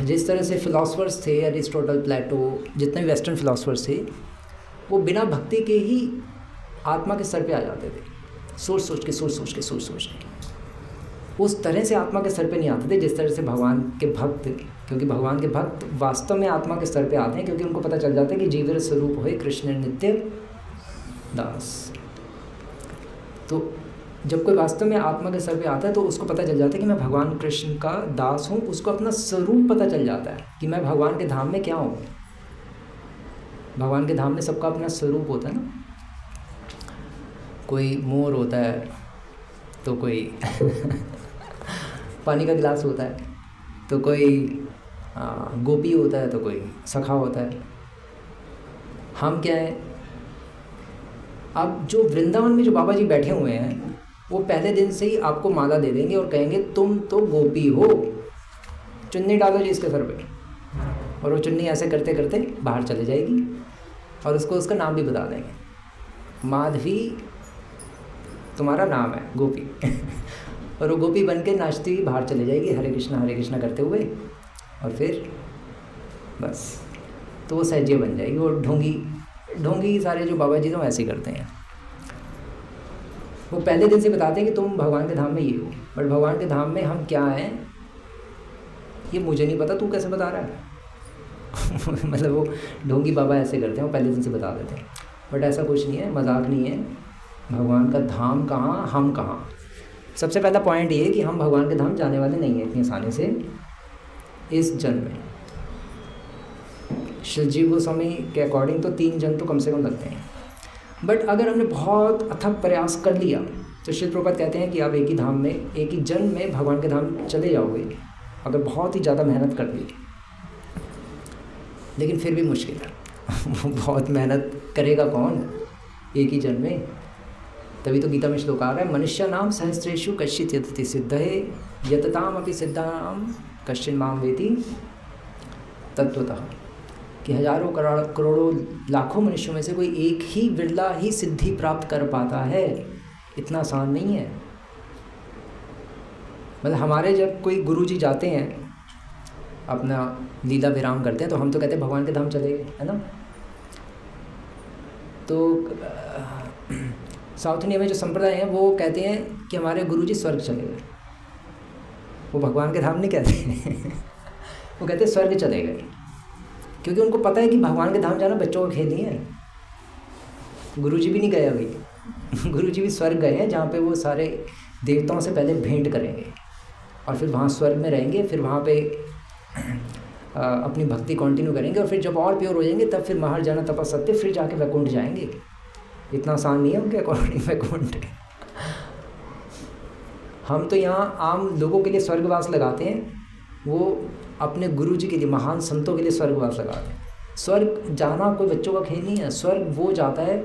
A: जिस तरह से फिलोसफर्स थे, अरिस्टोटल, प्लेटो, जितने भी वेस्टर्न फिलोसफर्स थे, वो बिना भक्ति के ही आत्मा के स्तर पे आ जाते थे। सोच सोच के उस तरह से आत्मा के स्तर पे नहीं आते थे जिस तरह से भगवान के भक्त, क्योंकि भगवान के भक्त वास्तव में आत्मा के स्तर पे आते हैं, क्योंकि उनको पता चल जाता है कि जीवर स्वरूप होए कृष्ण नित्य दास। तो जब कोई वास्तव में आत्मा के स्तर पे आता है तो उसको पता चल जाता है कि मैं भगवान कृष्ण का दास हूँ। उसको अपना स्वरूप पता चल जाता है कि मैं भगवान के धाम में क्या हूँ। भगवान के धाम में सबका अपना स्वरूप होता है ना। कोई मोर होता है, तो कोई पानी का गिलास होता है, तो कोई गोपी होता है, तो कोई सखा होता है। हम क्या है? अब जो वृंदावन में जो बाबा जी बैठे हुए हैं, वो पहले दिन से ही आपको माला दे देंगे और कहेंगे तुम तो गोपी हो, चुन्नी डालो जी इसके सर पे। और वो चुन्नी ऐसे करते करते बाहर चले जाएगी और उसको उसका नाम भी बता देंगे, माधवी तुम्हारा नाम है गोपी। और वो गोपी बन के नाचती हुई बाहर चले जाएगी हरे कृष्णा करते हुए। और फिर बस तो वो सहजे बन जाएगी। वो ढोंगी सारे जो बाबा जी तो ऐसे ही करते हैं, वो पहले दिन से बताते हैं कि तुम भगवान के धाम में ये हो, बट भगवान के धाम में हम क्या हैं ये मुझे नहीं पता, तू कैसे बता रहा है मतलब वो ढोंगी बाबा ऐसे करते हैं, वो पहले दिन से बता देते हैं। बट ऐसा कुछ नहीं है, मजाक नहीं है। भगवान का धाम कहाँ, हम कहाँ। सबसे पहला पॉइंट ये है कि हम भगवान के धाम जाने वाले नहीं हैं इतनी आसानी से इस जन्म में। शिव जी गोस्वामी के अकॉर्डिंग तो 3 जन्म तो कम से कम लगते हैं, बट अगर हमने बहुत अथक प्रयास कर लिया तो शिव प्रभुपाद कहते हैं कि आप एक ही धाम में, एक ही जन्म में भगवान के धाम चले जाओगे, अगर बहुत ही ज़्यादा मेहनत कर ली। लेकिन फिर भी मुश्किल है बहुत मेहनत करेगा कौन एक ही जन्म में। तभी तो गीता में श्लोक आ रहा है, मनुष्य नाम सहस्रेषु कश्चित् यतति सिद्धये यतताम अपि सिद्धानाम कश्चिन् माम वेति तत्वतः, कि हजारों करोड़ों लाखों मनुष्यों में से कोई एक ही बिरला ही सिद्धि प्राप्त कर पाता है। इतना आसान नहीं है। मतलब हमारे जब कोई गुरुजी जाते हैं अपना लीला विराम करते हैं तो हम तो कहते हैं भगवान के धाम चले गए, है ना। तो साउथ इंडिया में जो संप्रदाय हैं वो कहते हैं कि हमारे गुरुजी स्वर्ग चले गए। वो भगवान के धाम नहीं कहते वो कहते हैं स्वर्ग चले गए, क्योंकि उनको पता है कि भगवान के धाम जाना बच्चों का खेल नहीं है। गुरुजी भी नहीं गए अभी गुरुजी भी स्वर्ग गए हैं, जहाँ पे वो सारे देवताओं से पहले भेंट करेंगे और फिर वहाँ स्वर्ग में रहेंगे, फिर वहाँ पे अपनी भक्ति कंटिन्यू करेंगे, और फिर जब और प्योर हो जाएंगे तब फिर महर जाना तपस सत्य, फिर जाके वैकुंठ जाएंगे। इतना आसान नहीं है उनके अकॉर्डिंग वैकुंठ। हम तो यहाँ आम लोगों के लिए स्वर्गवास लगाते हैं, वो अपने गुरु जी के लिए, महान संतों के लिए स्वर्गवास लगाते हैं। स्वर्ग जाना कोई बच्चों का खेल नहीं है। स्वर्ग वो जाता है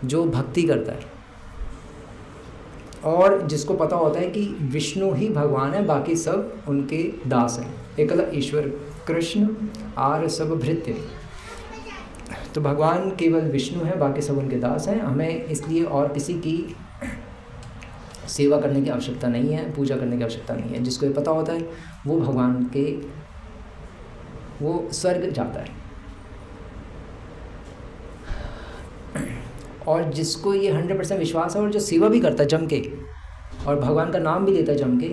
A: जो भक्ति करता है और जिसको पता होता है कि विष्णु ही भगवान है, बाकी सब उनके दास हैं। एकल ईश्वर कृष्ण आर सब भृत्य। तो भगवान केवल विष्णु है, बाकी सब उनके दास हैं। हमें इसलिए और किसी की सेवा करने की आवश्यकता नहीं है, पूजा करने की आवश्यकता नहीं है। जिसको ये पता होता है वो भगवान के, वो स्वर्ग जाता है। और जिसको ये 100% विश्वास है और जो सेवा भी करता है जम के और भगवान का नाम भी लेता है जम के,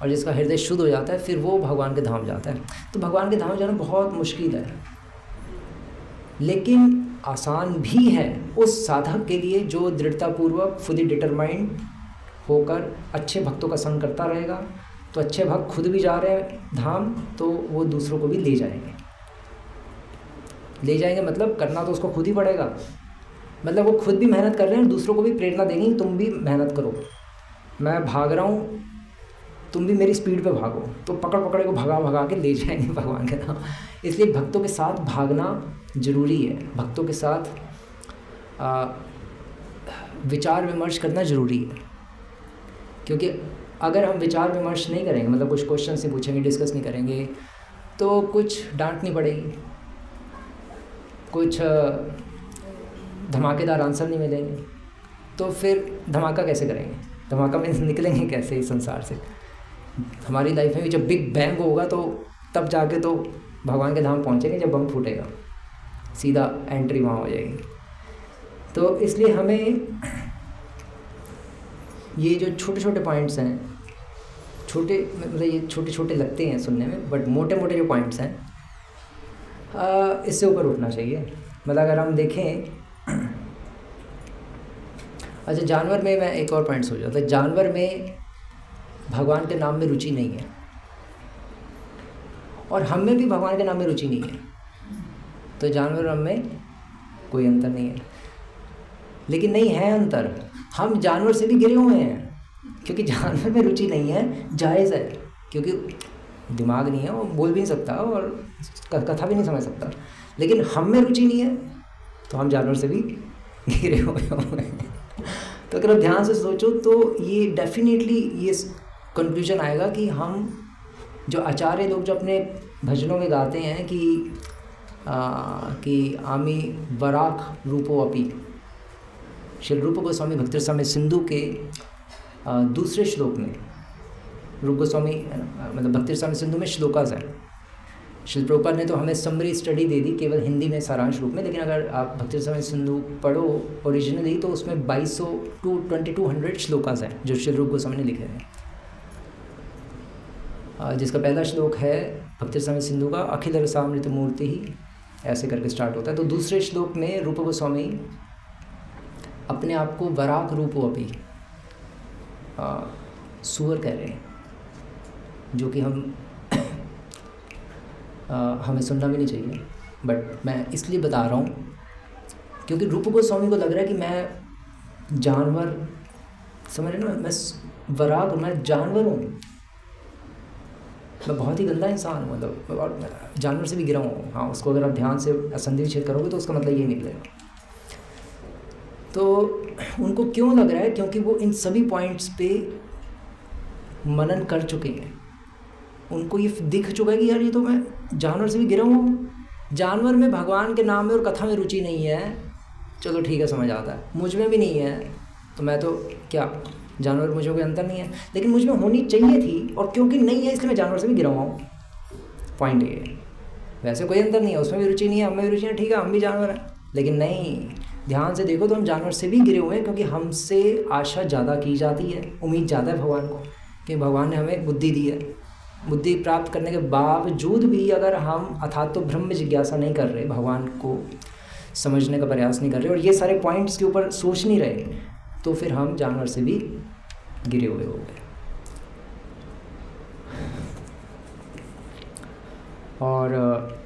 A: और जिसका हृदय शुद्ध हो जाता है, फिर वो भगवान के धाम जाता है। तो भगवान के धाम जाना बहुत मुश्किल है, लेकिन आसान भी है उस साधक के लिए जो दृढ़तापूर्वक फुली डिटरमाइंड होकर अच्छे भक्तों का संग करता रहेगा। तो अच्छे भक्त खुद भी जा रहे हैं धाम, तो वो दूसरों को भी ले जाएंगे। मतलब करना तो उसको खुद ही पड़ेगा। मतलब वो खुद भी मेहनत कर रहे हैं, दूसरों को भी प्रेरणा देंगे, तुम भी मेहनत करो, मैं भाग रहा हूँ, तुम भी मेरी स्पीड पे भागो। तो पकड़ को भगा के ले जाएंगे भगवान के धाम। इसलिए भक्तों के साथ भागना ज़रूरी है, भक्तों के साथ विचार विमर्श करना ज़रूरी है। क्योंकि अगर हम विचार विमर्श नहीं करेंगे, मतलब कुछ क्वेश्चन से पूछेंगे, डिस्कस नहीं करेंगे, तो कुछ डांटनी पड़ेगी, कुछ धमाकेदार आंसर नहीं मिलेंगे, तो फिर धमाका कैसे करेंगे, धमाका में निकलेंगे कैसे इस संसार से। हमारी लाइफ में भी जब बिग बैंग होगा तो तब जाके तो भगवान के धाम पहुँचेंगे, जब बम फूटेगा सीधा एंट्री वहाँ हो जाएगी। तो इसलिए हमें ये जो छोटे छोटे पॉइंट्स हैं, छोटे मतलब ये छोटे छोटे लगते हैं सुनने में, बट मोटे मोटे जो पॉइंट्स हैं इससे ऊपर उठना चाहिए। मतलब अगर हम देखें, अच्छा जानवर में मैं एक और पॉइंट सोच रहा था, जानवर में भगवान के नाम में रुचि नहीं है और हम में भी भगवान के नाम में रुचि नहीं है, तो जानवर हम में कोई अंतर नहीं है। लेकिन नहीं है अंतर, हम जानवर से भी गिरे हुए हैं, क्योंकि जानवर में रुचि नहीं है, जायज़ है, क्योंकि दिमाग नहीं है, वो बोल भी नहीं सकता और कथा भी नहीं समझ सकता। लेकिन हम में रुचि नहीं है तो हम जानवर से भी घिरे हुए हैं। तो अगर आप ध्यान से सोचो तो ये डेफिनेटली ये कंक्लूजन आएगा कि हम जो आचार्य लोग जो अपने भजनों में गाते हैं कि आमी वराक रूपो अपि, श्री रूप गोस्वामी भक्तिरसाम्य सिंधु के दूसरे श्लोक में, रूप गोस्वामी मतलब भक्तिरसाम्य सिंधु में श्लोकास है, शिल प्रभुपाद ने तो हमें समरी स्टडी दे दी केवल हिंदी में सारांश रूप में, लेकिन अगर आप भक्तिरसामृत सिंधु पढ़ो ओरिजिनली तो उसमें 2200 to 2200 श्लोकास हैं जो शिल रूप गोस्वामी ने लिखे हैं। जिसका पहला श्लोक है भक्तिरसामृत सिंधु का अखिल रसामृत मूर्ति ही, ऐसे करके स्टार्ट होता है। तो दूसरे श्लोक में रूप गोस्वामी अपने आप को वराक रूपो अपी सुअर कह रहे हैं, जो कि हमें सुनना भी नहीं चाहिए, बट मैं इसलिए बता रहा हूँ क्योंकि रूप गोस्वामी को लग रहा है कि मैं जानवर, समझ रहे ना, मैं वराक, मैं जानवर हूँ, मैं बहुत ही गंदा इंसान हूँ, मतलब और जानवर से भी गिरा हूँ। हाँ, उसको अगर आप ध्यान से असंधि विच्छेद करोगे तो उसका मतलब ये निकलेगा। तो उनको क्यों लग रहा है? क्योंकि वो इन सभी पॉइंट्स पे मनन कर चुके हैं, उनको ये दिख चुका है कि यार ये तो मैं जानवर से भी गिरा हूँ। जानवर में भगवान के नाम में और कथा में रुचि नहीं है, चलो ठीक है, समझ आता है। मुझ में भी नहीं है, तो मैं तो क्या जानवर, मुझे कोई अंतर नहीं है, लेकिन मुझ में होनी चाहिए थी, और क्योंकि नहीं है इसलिए मैं जानवर से भी गिरा हुआ हूँ। पॉइंट ये है। वैसे कोई अंतर नहीं है, उसमें भी रुचि नहीं है, हम में भी रुचि है, ठीक है, हम भी जानवर हैं, लेकिन नहीं, ध्यान से देखो तो हम जानवर से भी गिरे हुए हैं, क्योंकि हमसे आशा ज़्यादा की जाती है, उम्मीद ज़्यादा है भगवान को, कि भगवान ने हमें बुद्धि दी है। बुद्धि प्राप्त करने के बावजूद भी अगर हम अर्थात तो ब्रह्म जिज्ञासा नहीं कर रहे, भगवान को समझने का प्रयास नहीं कर रहे, और ये सारे पॉइंट्स के ऊपर सोच नहीं रहे, तो फिर हम जानवर से भी गिरे हुए हो गए। और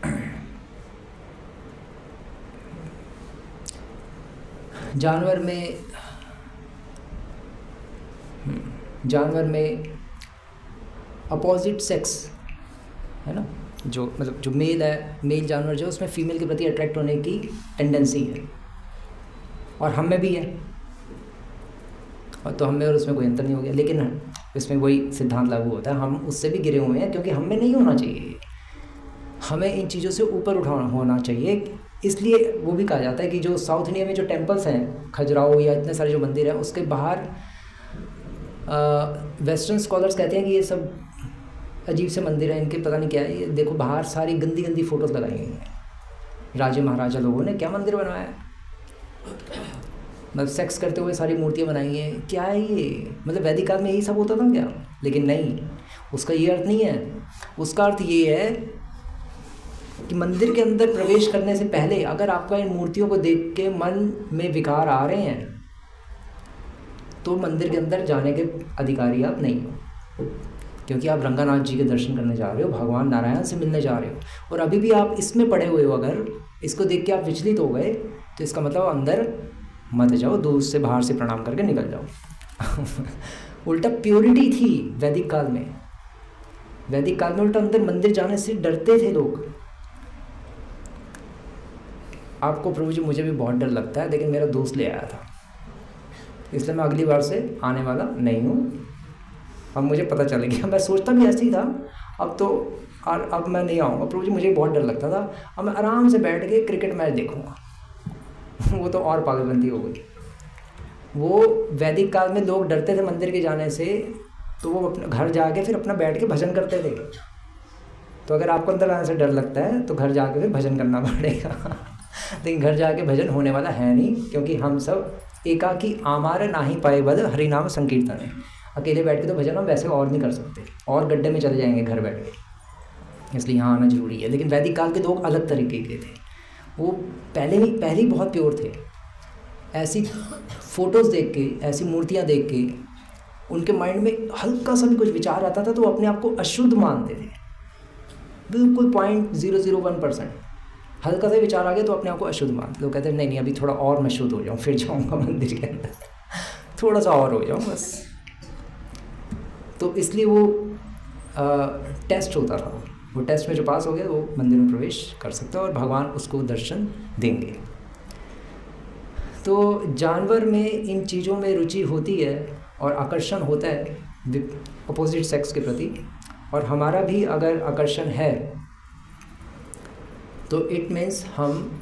A: जानवर में अपोजिट सेक्स है ना, जो मतलब जो मेल है, मेल जानवर जो, उसमें फीमेल के प्रति अट्रैक्ट होने की टेंडेंसी है, और हम में भी है, और तो हम में और उसमें कोई अंतर नहीं हो गया। लेकिन इसमें वही सिद्धांत लागू होता है, हम उससे भी गिरे हुए हैं, क्योंकि हम में नहीं होना चाहिए, हमें इन चीज़ों से ऊपर होना चाहिए। इसलिए वो भी कहा जाता है कि जो साउथ इंडिया में जो टेम्पल्स हैं, खजुराहो या इतने सारे जो मंदिर हैं, उसके बाहर वेस्टर्न स्कॉलर्स कहते हैं कि ये सब अजीब से मंदिर हैं, इनके पता नहीं क्या है, ये देखो बाहर सारी गंदी गंदी फ़ोटोज़ लगाई गई हैं, राजे महाराजा लोगों ने क्या मंदिर बनवाया है, मतलब सेक्स करते हुए सारी मूर्तियाँ बनाई हैं, क्या है ये, मतलब वैदिक काल में यही सब होता था क्या? लेकिन नहीं, उसका ये अर्थ नहीं है। उसका अर्थ ये है कि मंदिर के अंदर प्रवेश करने से पहले अगर आपका इन मूर्तियों को देख के मन में विकार आ रहे हैं, तो मंदिर के अंदर जाने के अधिकारी आप नहीं हो, क्योंकि आप रंगानाथ जी के दर्शन करने जा रहे हो, भगवान नारायण से मिलने जा रहे हो, और अभी भी आप इसमें पड़े हुए हो, अगर इसको देख के आप विचलित हो गए, तो इसका मतलब अंदर मत जाओ, दूर से बाहर से प्रणाम करके निकल जाओ। उल्टा प्योरिटी थी वैदिक काल में, वैदिक काल में उल्टा अंदर मंदिर जाने से डरते थे लोग। आपको प्रभु जी, मुझे भी बहुत डर लगता है, लेकिन मेरा दोस्त ले आया था, इसलिए मैं अगली बार से आने वाला नहीं हूँ। अब मुझे पता चल गया, मैं सोचता भी ऐसे ही था, अब मैं नहीं आऊँगा, प्रभु जी मुझे बहुत डर लगता था, अब मैं आराम से बैठ के क्रिकेट मैच देखूँगा। वो तो और पागलबंदी हो गई। वो वैदिक काल में लोग डरते थे मंदिर के जाने से, तो वो अपने घर जाके फिर अपना बैठ के भजन करते थे। तो अगर आपको अंदर आने से डर लगता है तो घर जाके फिर भजन करना पड़ेगा। लेकिन घर जाके भजन होने वाला है नहीं, क्योंकि हम सब एकाकी आमार नाही पाए बद हरिनाम संकीर्तन है। अकेले बैठ के तो भजन हम वैसे और नहीं कर सकते, और गड्ढे में चले जाएंगे घर बैठ के, इसलिए यहाँ आना जरूरी है। लेकिन वैदिक काल के लोग अलग तरीके के थे, वो पहले ही बहुत प्योर थे। ऐसी फ़ोटोज़ देख के, ऐसी मूर्तियाँ देख के उनके माइंड में हल्का सा भी कुछ विचार आता था तो वो अपने आप को अशुद्ध मानते थे, बिल्कुल 0.001%। हल्का सा विचार आ गया तो अपने आप को अशुद्ध मानते। लोग कहते हैं नहीं अभी थोड़ा और मैं शुद्ध हो जाऊँ फिर जाऊँगा मंदिर के अंदर, थोड़ा सा और हो जाऊँ बस। तो इसलिए वो टेस्ट होता था, वो टेस्ट में जो पास हो गया वो मंदिर में प्रवेश कर सकता है और भगवान उसको दर्शन देंगे। तो जानवर में इन चीज़ों में रुचि होती है और आकर्षण होता है अपोजिट सेक्स के प्रति, और हमारा भी अगर आकर्षण है तो इट मीन्स हम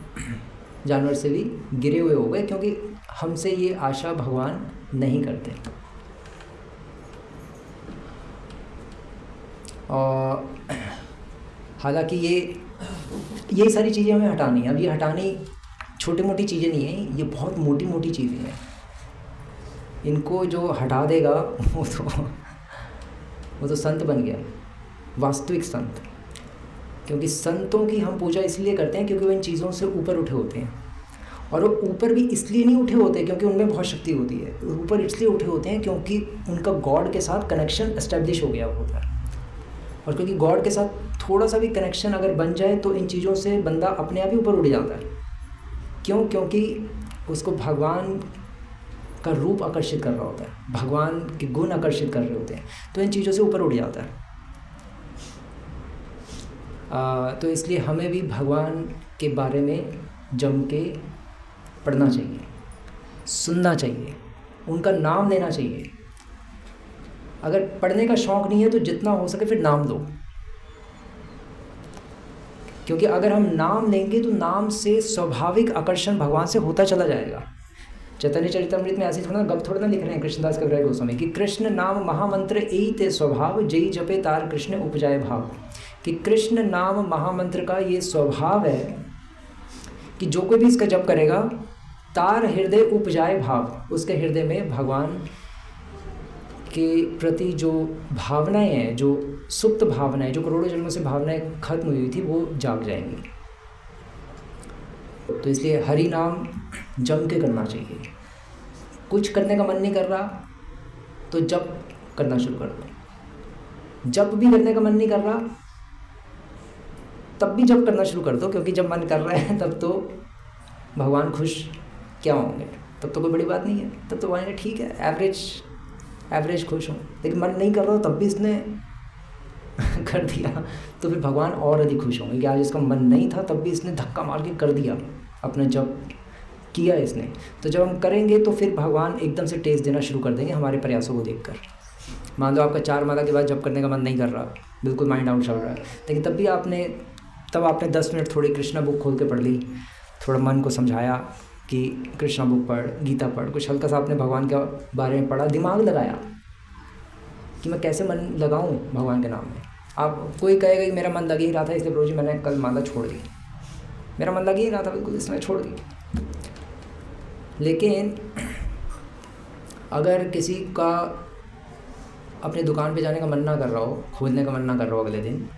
A: जानवर से भी गिरे हुए हो गए, क्योंकि हमसे ये आशा भगवान नहीं करते। और हालांकि ये सारी चीज़ें हमें हटानी है। अब ये हटानी छोटी मोटी चीज़ें नहीं हैं, ये बहुत मोटी मोटी चीज़ें हैं। इनको जो हटा देगा वो तो संत बन गया, वास्तविक संत। क्योंकि संतों की हम पूजा इसलिए करते हैं क्योंकि वो इन चीज़ों से ऊपर उठे होते हैं। और वो ऊपर भी इसलिए नहीं उठे होते क्योंकि उनमें बहुत शक्ति होती है, ऊपर इसलिए उठे होते हैं क्योंकि उनका गॉड के साथ कनेक्शन एस्टेब्लिश हो गया होता है। और क्योंकि गॉड के साथ थोड़ा सा भी कनेक्शन अगर बन जाए तो इन चीज़ों से बंदा अपने आप ही ऊपर उठ जाता है। क्यों? क्योंकि उसको भगवान का रूप आकर्षित कर रहा होता है, भगवान के गुण आकर्षित कर रहे होते हैं, तो इन चीज़ों से ऊपर उठ जाता है। तो इसलिए हमें भी भगवान के बारे में जम के पढ़ना चाहिए, सुनना चाहिए, उनका नाम लेना चाहिए। अगर पढ़ने का शौक़ नहीं है तो जितना हो सके फिर नाम लो, क्योंकि अगर हम नाम लेंगे तो नाम से स्वाभाविक आकर्षण भगवान से होता चला जाएगा। चैतन्य चरितमृत में ऐसे थोड़ा गप थोड़ा ना लिख रहे हैं कृष्णदास कविराज गोस्वामी कि कृष्ण नाम महामंत्र एई ते स्वभाव, जय जपे तार कृष्ण उपजाए भाव। कि कृष्ण नाम महामंत्र का ये स्वभाव है कि जो कोई भी इसका जप करेगा तार हृदय उपजाए भाव, उसके हृदय में भगवान के प्रति जो भावनाएं हैं, जो सुप्त भावनाएं, जो करोड़ों जन्मों से भावनाएं खत्म हुई थी, वो जाग जाएंगी। तो इसलिए हरि नाम जम के करना चाहिए। कुछ करने का मन नहीं कर रहा तो जप करना शुरू कर दो। जप भी करने का मन नहीं कर रहा तब भी जप करना शुरू कर दो, क्योंकि जब मन कर रहा है तब तो भगवान खुश क्या होंगे, तब तो कोई बड़ी बात नहीं है। तब तो बोलेंगे ठीक है, एवरेज खुश हूँ। लेकिन मन नहीं कर रहा तब भी इसने कर दिया तो फिर भगवान और अधिक खुश होंगे कि आज इसका मन नहीं था तब भी इसने धक्का मार के कर दिया, अपना जप किया इसने। तो जब हम करेंगे तो फिर भगवान एकदम से टेस्ट देना शुरू कर देंगे हमारे प्रयासों को देखकर। मान लो आपका 4 माला के बाद जप करने का मन नहीं कर रहा, बिल्कुल माइंड आउट चल रहा है, लेकिन तब भी आपने 10 मिनट थोड़ी कृष्णा बुक खोल के पढ़ ली, थोड़ा मन को समझाया कि कृष्णा बुक पढ़, गीता पढ़, कुछ हल्का सा आपने भगवान के बारे में पढ़ा, दिमाग लगाया कि मैं कैसे मन लगाऊं भगवान के नाम में। आप कोई कहेगा कि मेरा मन लग ही रहा था इसलिए प्रभु जी मैंने कल माला छोड़ दी, मेरा मन लग ही रहा था बिल्कुल इसलिए छोड़ दी। लेकिन अगर किसी का अपनी दुकान पे जाने का मन ना कर रहा हो, खोलने का मन ना कर रहा हो अगले दिन,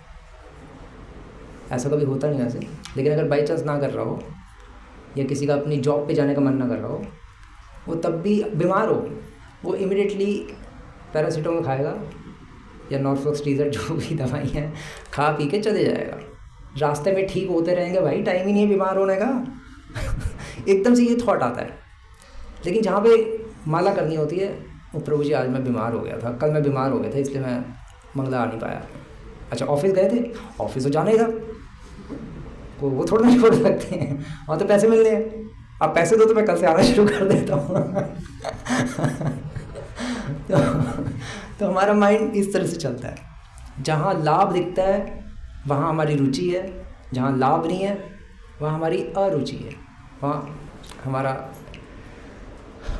A: ऐसा कभी होता नहीं वैसे, लेकिन अगर बाई चांस ना कर रहा हो, या किसी का अपनी जॉब पे जाने का मन ना कर रहा हो, वो तब भी बीमार हो, वो इमिडिएटली पैरासीटामोल खाएगा या नॉर्फ्लॉक्स टीजर जो भी दवाई हैं खा पी के चले जाएगा। रास्ते में ठीक होते रहेंगे, भाई टाइम ही नहीं है बीमार होने का एकदम से ये थॉट आता है। लेकिन जहाँ पे माला करनी होती है, वो प्रभु जी आज मैं बीमार हो गया था, कल मैं बीमार हो गया था इसलिए मैं मंगला आ नहीं पाया। अच्छा ऑफिस गए थे, ऑफिस तो जाना ही था, वो थोड़ा ना छोड़ सकते हैं, वहाँ तो पैसे मिलने हैं, आप पैसे दो तो मैं कल से आना शुरू कर देता हूँ तो हमारा माइंड इस तरह से चलता है। जहाँ लाभ दिखता है वहाँ हमारी रुचि है, जहाँ लाभ नहीं है वहाँ हमारी अरुचि है, वहाँ हमारा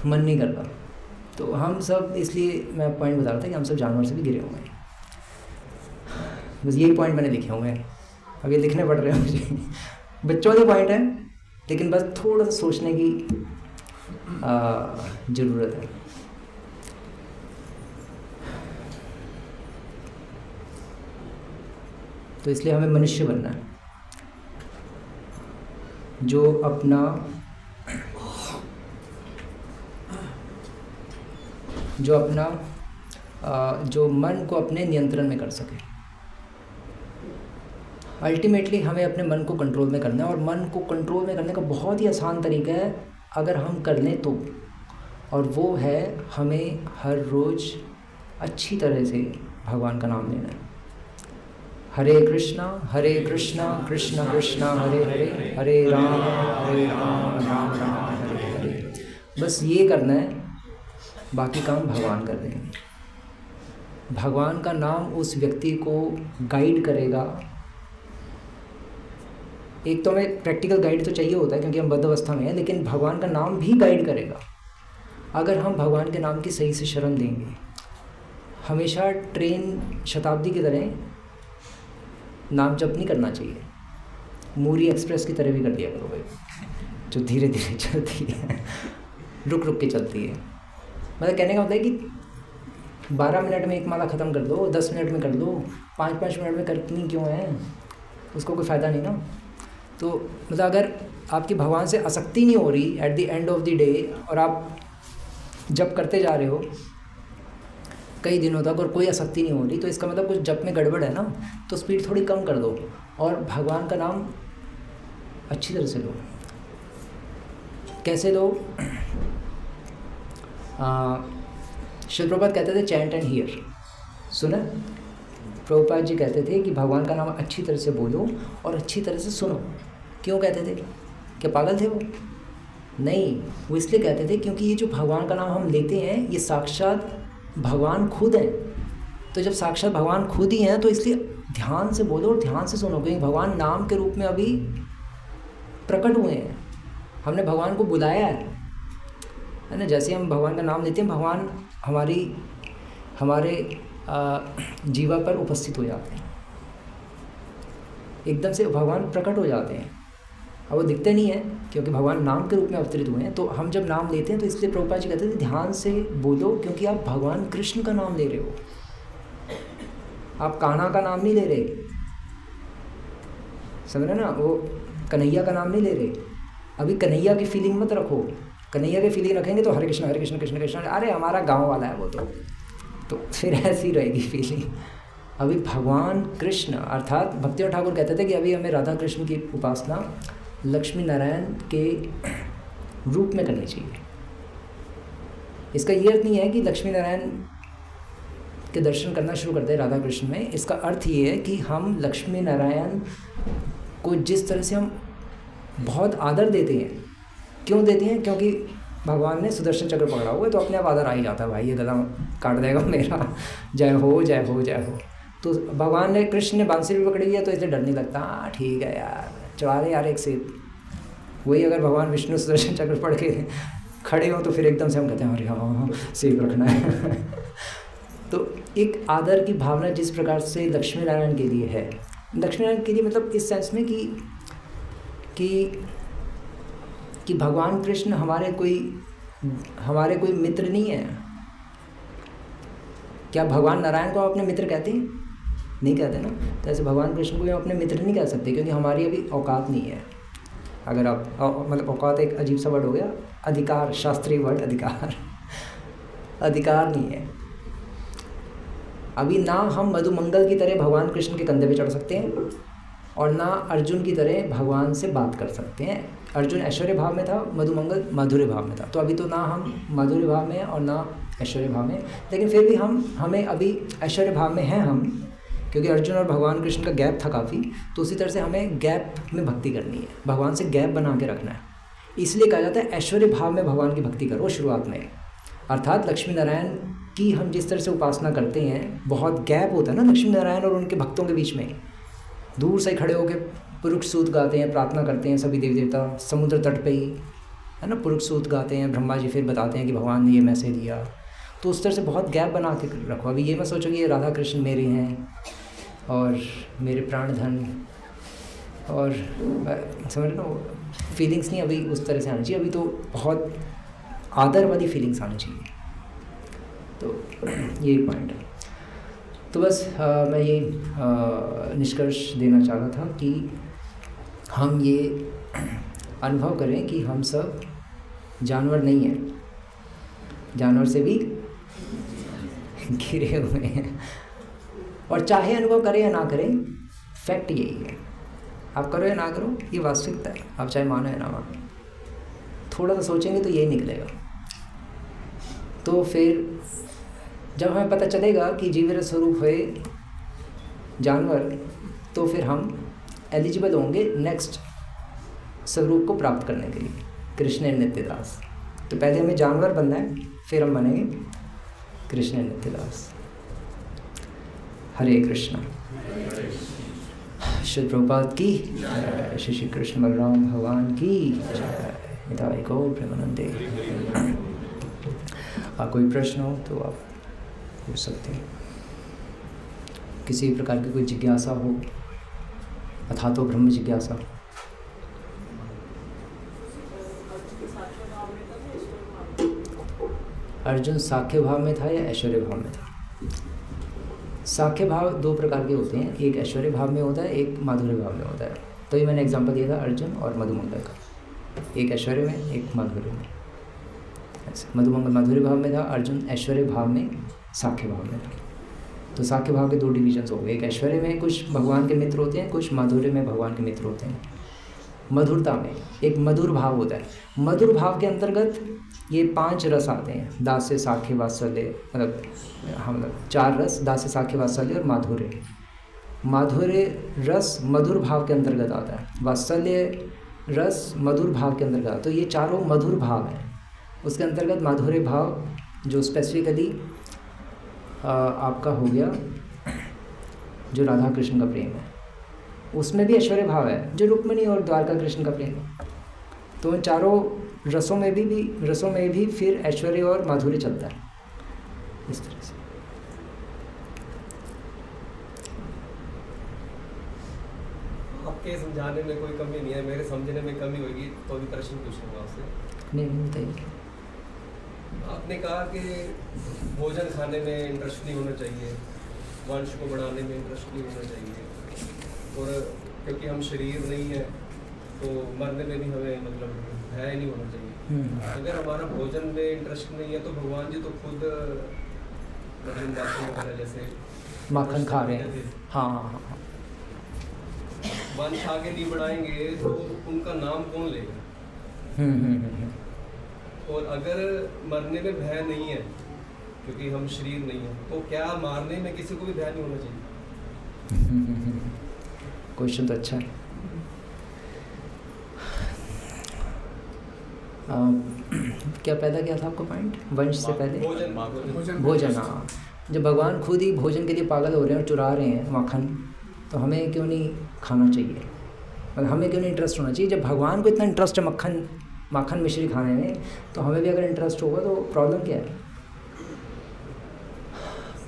A: मन नहीं करता। तो हम सब, इसलिए मैं पॉइंट बता रहा था कि हम सब जानवर से भी गिरे हुए हैं। बस यही पॉइंट मैंने लिखे हुए हैं, अब ये लिखने पड़ रहे हैं मुझे बच्चों के पॉइंट है, लेकिन बस थोड़ा सा सोचने की ज़रूरत है। तो इसलिए हमें मनुष्य बनना है जो मन को अपने नियंत्रण में कर सके। अल्टीमेटली हमें अपने मन को कंट्रोल में करना है, और मन को कंट्रोल में करने का बहुत ही आसान तरीका है अगर हम कर लें तो, और वो है हमें हर रोज़ अच्छी तरह से भगवान का नाम लेना है। हरे कृष्णा कृष्ण कृष्ण हरे हरे, हरे राम राम राम हरे हरे। बस ये करना है, बाकी काम भगवान कर देंगे। भगवान का नाम उस व्यक्ति को गाइड करेगा। एक तो हमें प्रैक्टिकल गाइड तो चाहिए होता है क्योंकि हम बद्ध अवस्था में हैं, लेकिन भगवान का नाम भी गाइड करेगा अगर हम भगवान के नाम की सही से शरण देंगे। हमेशा ट्रेन शताब्दी की तरह नाम जप नहीं करना चाहिए। मूरी एक्सप्रेस की तरह भी कर दिया करो भाई, जो धीरे धीरे चलती है, रुक रुक के चलती है। मतलब कहने का मतलब है कि 12 मिनट में एक माला ख़त्म कर दो, 10 मिनट में कर दो, 5-5 मिनट में करनी क्यों है, उसको कोई फ़ायदा नहीं ना। तो मतलब अगर आपकी भगवान से आसक्ति नहीं हो रही at the end of the day, और आप जप करते जा रहे हो कई दिनों तक और कोई आसक्ति नहीं हो रही, तो इसका मतलब कुछ जप में गड़बड़ है ना। तो स्पीड थोड़ी कम कर दो और भगवान का नाम अच्छी तरह से लो। कैसे लो? श्री प्रभुपाद कहते थे चैंट एंड हियर। सुना? प्रभुपाद जी कहते थे कि भगवान का नाम अच्छी तरह से बोलो और अच्छी तरह से सुनो। क्यों कहते थे? क्या पागल थे वो? नहीं, वो इसलिए कहते थे क्योंकि ये जो भगवान का नाम हम लेते हैं ये साक्षात भगवान खुद हैं। तो जब साक्षात भगवान खुद ही हैं तो इसलिए ध्यान से बोलो और ध्यान से सुनो, क्योंकि भगवान नाम के रूप में अभी प्रकट हुए हैं। हमने भगवान को बुलाया है ना। जैसे हम भगवान का नाम लेते हैं, भगवान हमारे जीवा पर उपस्थित हो जाते हैं, एकदम से भगवान प्रकट हो जाते हैं। अब वो दिखते नहीं हैं क्योंकि भगवान नाम के रूप में अवतरित हुए हैं। तो हम जब नाम लेते हैं तो इसलिए प्रभुपाद जी कहते थे ध्यान से बोलो, क्योंकि आप भगवान कृष्ण का नाम ले रहे हो, आप कान्हा का नाम नहीं ले रहे, समझ रहे ना? वो कन्हैया का नाम नहीं ले रहे। अभी कन्हैया की फीलिंग मत रखो। कन्हैया की फीलिंग रखेंगे तो हरे कृष्ण कृष्ण कृष्ण, अरे हमारा गाँव वाला है वो, तो फिर ऐसी रहेगी फीलिंग। अभी भगवान कृष्ण अर्थात भक्ति ठाकुर कहते थे कि अभी हमें राधा कृष्ण की उपासना लक्ष्मी नारायण के रूप में करनी चाहिए। इसका ये अर्थ नहीं है कि लक्ष्मी नारायण के दर्शन करना शुरू करते हैं राधा कृष्ण में। इसका अर्थ ये है कि हम लक्ष्मी नारायण को जिस तरह से हम बहुत आदर देते हैं, क्यों देते हैं? क्योंकि भगवान ने सुदर्शन चक्र पकड़ा हुआ है, तो अपने आप आदर आ ही जाता है, भाई ये गला काट देगा मेरा, जय हो जय हो जय हो। तो भगवान ने, कृष्ण ने बांसुरी भी पकड़ी है तो इसलिए डर नहीं लगता। हाँ ठीक है यार, चढ़ा रहे यार एक सेब। वही अगर भगवान विष्णु सुदर्शन चक्र पढ़ के खड़े हो तो फिर एकदम से हम कहते हैं अरे हाँ सेब रखना है। तो एक आदर की भावना जिस प्रकार से लक्ष्मी नारायण के लिए है, लक्ष्मी नारायण के लिए मतलब इस सेंस में कि भगवान कृष्ण हमारे कोई मित्र नहीं है। क्या भगवान नारायण को अपने मित्र कहते हैं? नहीं कहते ना। तो ऐसे भगवान कृष्ण को भी हम अपने मित्र नहीं कह सकते, क्योंकि हमारी अभी औकात नहीं है। अगर आप मतलब औकात एक अजीब सा वर्ड हो गया, अधिकार, शास्त्रीय वर्ड अधिकार नहीं है अभी। ना हम मधुमंगल की तरह भगवान कृष्ण के कंधे पे चढ़ सकते हैं और ना अर्जुन की तरह भगवान से बात कर सकते हैं। अर्जुन ऐश्वर्य भाव में था, मधुमंगल माधुर्य भाव में था। तो अभी तो ना हम माधुर्य भाव में और ना ऐश्वर्य भाव में, लेकिन फिर भी हमें अभी ऐश्वर्य भाव में हैं हम, क्योंकि अर्जुन और भगवान कृष्ण का गैप था काफ़ी। तो उसी तरह से हमें गैप में भक्ति करनी है, भगवान से गैप बना के रखना है। इसलिए कहा जाता है ऐश्वर्य भाव में भगवान की भक्ति करो शुरुआत में। अर्थात लक्ष्मी नारायण की हम जिस तरह से उपासना करते हैं, बहुत गैप होता है ना लक्ष्मी नारायण और उनके भक्तों के बीच में। दूर से खड़े होकर पुरुष सूत गाते हैं, प्रार्थना करते हैं सभी देवी देवता, समुद्र तट पे ही है ना, पुरुष सूत गाते हैं। ब्रह्मा जी फिर बताते हैं कि भगवान ने ये मैसेज दिया। तो उस तरह से बहुत गैप बना के रखो। अभी ये मत सोचो कि ये राधा कृष्ण मेरे हैं और मेरे प्राण धन, और समझ लो फीलिंग्स नहीं अभी उस तरह से आनी चाहिए। अभी तो बहुत आदर वाली फीलिंग्स आनी चाहिए। तो ये पॉइंट है। तो बस मैं ये निष्कर्ष देना चाह रहा था कि हम ये अनुभव करें कि हम सब जानवर नहीं हैं, जानवर से भी घिरे हुए हैं। और चाहे अनुभव करें या ना करें, फैक्ट यही है। आप करो या ना करो, ये वास्तविकता है। आप चाहे मानो या ना मानो, थोड़ा सा सोचेंगे तो यही निकलेगा। तो फिर जब हमें पता चलेगा कि जीव स्वरूप हुए जानवर, तो फिर हम एलिजिबल होंगे नेक्स्ट स्वरूप को प्राप्त करने के लिए, कृष्ण नित्यदास। तो पहले हमें जानवर बनना है, फिर हम बनेंगे कृष्ण नित्यदास। हरे कृष्णा। श्री प्रभुपाद की जय, श्री कृष्ण बलराम भगवान की जय। निताय गौर प्रेमानंदे। कोई प्रश्न हो तो आप पूछ सकते हैं, किसी प्रकार की कोई जिज्ञासा हो अथा तो ब्रह्म जिज्ञासा। अर्जुन साख्य भाव में था या ऐश्वर्य भाव में था? साख्य भाव दो प्रकार के होते हैं, एक ऐश्वर्य भाव में होता है, एक माधुर्य भाव में होता है। तो ये मैंने एग्जांपल दिया था अर्जुन और मधुमंगल का, एक ऐश्वर्य में एक माधुर्य में। ऐसे मधुमंगल माधुर्य भाव में था, अर्जुन ऐश्वर्य भाव में साख्य भाव में था। तो साख्य भाव के दो डिविजन्स हो गए, एक ऐश्वर्य में कुछ भगवान के मित्र होते हैं, कुछ माधुर्य में भगवान के मित्र होते हैं। मधुरता में एक मधुर भाव होता है। मधुर भाव के अंतर्गत ये 5 रस आते हैं, दास्य साख्य वात्सल्य, मतलब 4 रस, दास्य साख्य वात्सल्य और माधुर्य। माधुर्य रस मधुर भाव के अंतर्गत आता है, वात्सल्य रस मधुर भाव के अंतर्गत आता है। तो ये चारों मधुर भाव हैं। उसके अंतर्गत माधुर्य भाव जो स्पेसिफिकली आपका हो गया, जो राधा कृष्ण का प्रेम है, उसमें भी ऐश्वर्य भाव है, जो रुक्मिणी और द्वारका कृष्ण का प्रेम है। तो इन चारों रसों में भी फिर ऐश्वर्य और माधुर्य चलता है, इस तरह से।
C: आपके समझाने में कोई कमी नहीं है, मेरे समझने में कमी होगी तो भी प्रश्न पूछूंगा आपसे।
A: नहीं बताइए।
C: आपने कहा कि भोजन खाने में इंटरेस्ट नहीं होना चाहिए, वंश को बढ़ाने में इंटरेस्ट नहीं होना चाहिए, और क्योंकि हम शरीर नहीं है तो मरने में भी हमें मतलब भय नहीं होना चाहिए। अगर हमारा भोजन में इंटरेस्ट नहीं है तो भगवान जी तो खुद वगैरह जैसे
A: माखन खा रहे हैं। हाँ हाँ हाँ हाँ।
C: वंश आगे नहीं बढ़ाएंगे तो उनका नाम कौन लेगा? और अगर मरने में भय नहीं है क्योंकि हम शरीर नहीं है, तो क्या मारने में किसी को भी भय नहीं होना चाहिए?
A: क्वेश्चन तो अच्छा है। क्या पैदा किया था आपका पॉइंट वंश से पहले? भोजन। हाँ, जब भगवान खुद ही भोजन के लिए पागल हो रहे हैं और चुरा रहे हैं माखन, तो हमें क्यों नहीं खाना चाहिए? मतलब हमें क्यों नहीं इंटरेस्ट होना चाहिए? जब भगवान को इतना इंटरेस्ट है माखन मिश्री खाने में, तो हमें भी अगर इंटरेस्ट होगा तो प्रॉब्लम क्या है?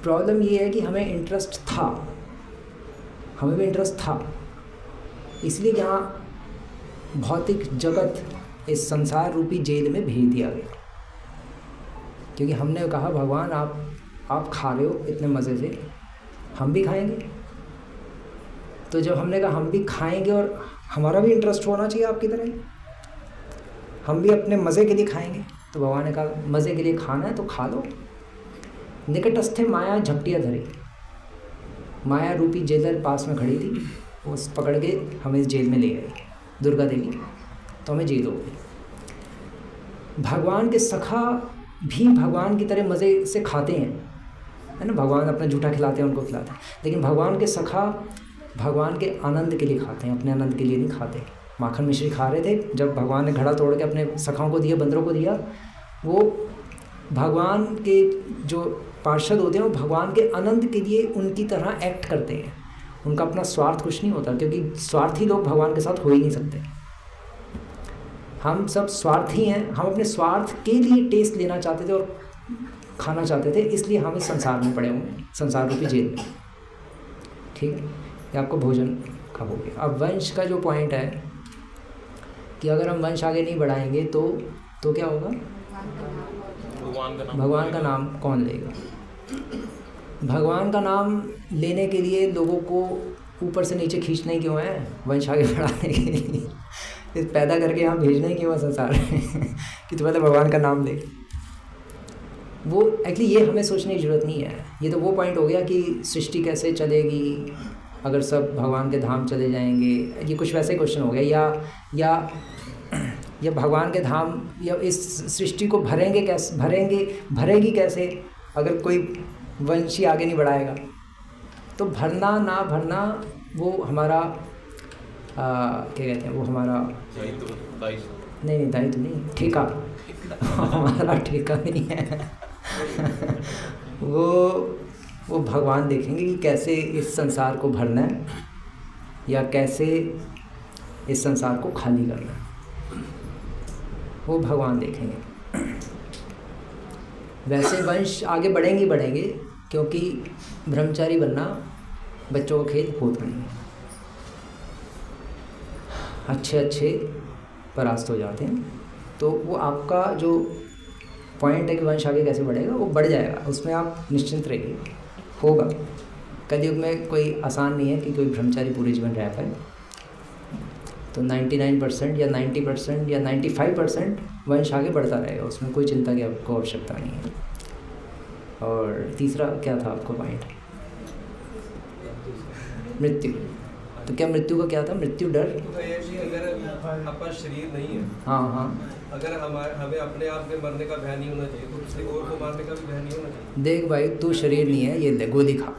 A: प्रॉब्लम ये है कि हमें इंटरेस्ट था, हमें भी इंटरेस्ट था, इसलिए यहाँ भौतिक जगत इस संसार रूपी जेल में भेज दिया गया। क्योंकि हमने कहा भगवान आप खा रहे हो इतने मज़े से, हम भी खाएंगे। तो जब हमने कहा हम भी खाएंगे और हमारा भी इंटरेस्ट होना चाहिए आपकी तरह, हम भी अपने मज़े के लिए खाएंगे, तो भगवान ने कहा मज़े के लिए खाना है तो खा लो। निकटस्थे माया झपटिया धरी, माया रूपी जेलर पास में खड़ी थी, वो पकड़ के हमें इस जेल में ले गई दुर्गा देवी, तो हमें जेल हो गई। भगवान के सखा भी भगवान की तरह मज़े से खाते हैं, है ना। भगवान अपना जूठा खिलाते हैं, उनको खिलाते हैं, लेकिन भगवान के सखा भगवान के आनंद के लिए खाते हैं, अपने आनंद के लिए नहीं खाते। माखन मिश्री खा रहे थे, जब भगवान ने घड़ा तोड़ के अपने सखाओं को दिया, बंदरों को दिया, वो भगवान के जो पार्षद होते हैं वो भगवान के आनंद के लिए उनकी तरह एक्ट करते हैं। उनका अपना स्वार्थ कुछ नहीं होता, क्योंकि स्वार्थी लोग भगवान के साथ हो ही नहीं सकते। हम सब स्वार्थी हैं, हम अपने स्वार्थ के लिए टेस्ट लेना चाहते थे और खाना चाहते थे, इसलिए हम इस संसार में पड़े हुए हैं, संसार रूपी जेल में। ठीक है, ये आपको भोजन का हो गया। अब वंश का जो पॉइंट है कि अगर हम वंश आगे नहीं बढ़ाएंगे तो क्या होगा? भगवान का नाम कौन लेगा? भगवान का नाम लेने के लिए लोगों को ऊपर से नीचे खींचना ही क्यों है? वंश आगे बढ़ाने के लिए इस पैदा करके यहाँ भेजना ही क्यों है संसार में कि तो पहले भगवान का नाम ले। वो एक्चुअली ये हमें सोचने की ज़रूरत नहीं है। ये तो वो पॉइंट हो गया कि सृष्टि कैसे चलेगी अगर सब भगवान के धाम चले जाएंगे, ये कुछ वैसे क्वेश्चन हो गया। या भगवान के धाम या इस सृष्टि को भरेगी कैसे अगर कोई वंशी आगे नहीं बढ़ाएगा? तो भरना ना भरना वो हमारा क्या कहते हैं, वो हमारा नहीं दायित्व नहीं, ठेका हमारा ठेका नहीं है वो भगवान देखेंगे कि कैसे इस संसार को भरना है या कैसे इस संसार को खाली करना है, वो भगवान देखेंगे। वैसे वंश आगे बढ़ेंगे क्योंकि ब्रह्मचारी बनना बच्चों का खेल होता नहीं है। अच्छे परास्त हो जाते हैं। तो वो आपका जो पॉइंट है कि वंश आगे कैसे बढ़ेगा, वो बढ़ जाएगा, उसमें आप निश्चिंत रहिए, होगा। कलयुग में कोई आसान नहीं है कि कोई ब्रह्मचारी पूरे जीवन रह पाए। तो 99% या 90% या 95% वंश आगे बढ़ता रहेगा, उसमें कोई चिंता की आपको आवश्यकता नहीं है। और तीसरा क्या था आपका पॉइंट? मृत्यु। तो क्या मृत्यु का क्या था? मृत्यु डर।
C: तो ये कि अगर आपका शरीर नहीं है,
A: हाँ,
C: अगर हमें अपने आप में मरने का भय नहीं होना चाहिए, तो किसी और को मारने का भी भय नहीं होना चाहिए।
A: देख भाई, तू शरीर नहीं है, ये ले गोली खा।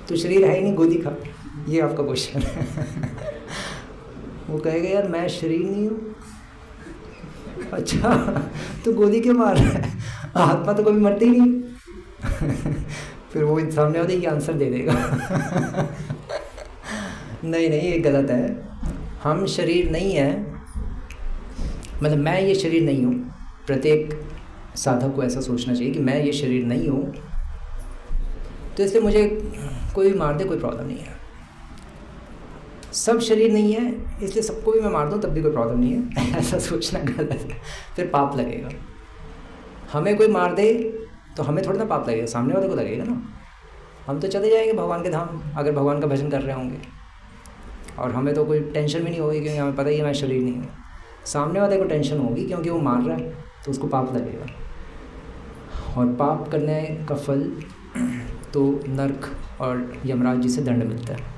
A: तू शरीर है ही नहीं, गोली खा। ये आपका क्वेश्चन है। वो कहेगा यार मैं शरीर नहीं हूँ। अच्छा, तो गोली क्यों मार रहा है? आत्मा तो कभी मरती ही नहीं। फिर वो सामने वाले ये आंसर दे देगा। नहीं, ये गलत है। हम शरीर नहीं है, मतलब मैं ये शरीर नहीं हूँ। प्रत्येक साधक को ऐसा सोचना चाहिए कि मैं ये शरीर नहीं हूँ, तो इसलिए मुझे कोई भी मार दे कोई प्रॉब्लम नहीं है। सब शरीर नहीं है इसलिए सबको भी मैं मार दूँ तब भी कोई प्रॉब्लम नहीं है। ऐसा सोचना गलत है, फिर पाप लगेगा। हमें कोई मार दे तो हमें थोड़ा ना पाप लगेगा, सामने वाले को लगेगा ना। हम तो चले जाएंगे भगवान के धाम अगर भगवान का भजन कर रहे होंगे, और हमें तो कोई टेंशन भी नहीं होगी क्योंकि हमें पता ही है मैं शरीर नहीं हूँ। सामने वाले को टेंशन होगी क्योंकि वो मार रहा है, तो उसको पाप लगेगा। और पाप करने का फल तो नरक और यमराज जी से दंड मिलता है।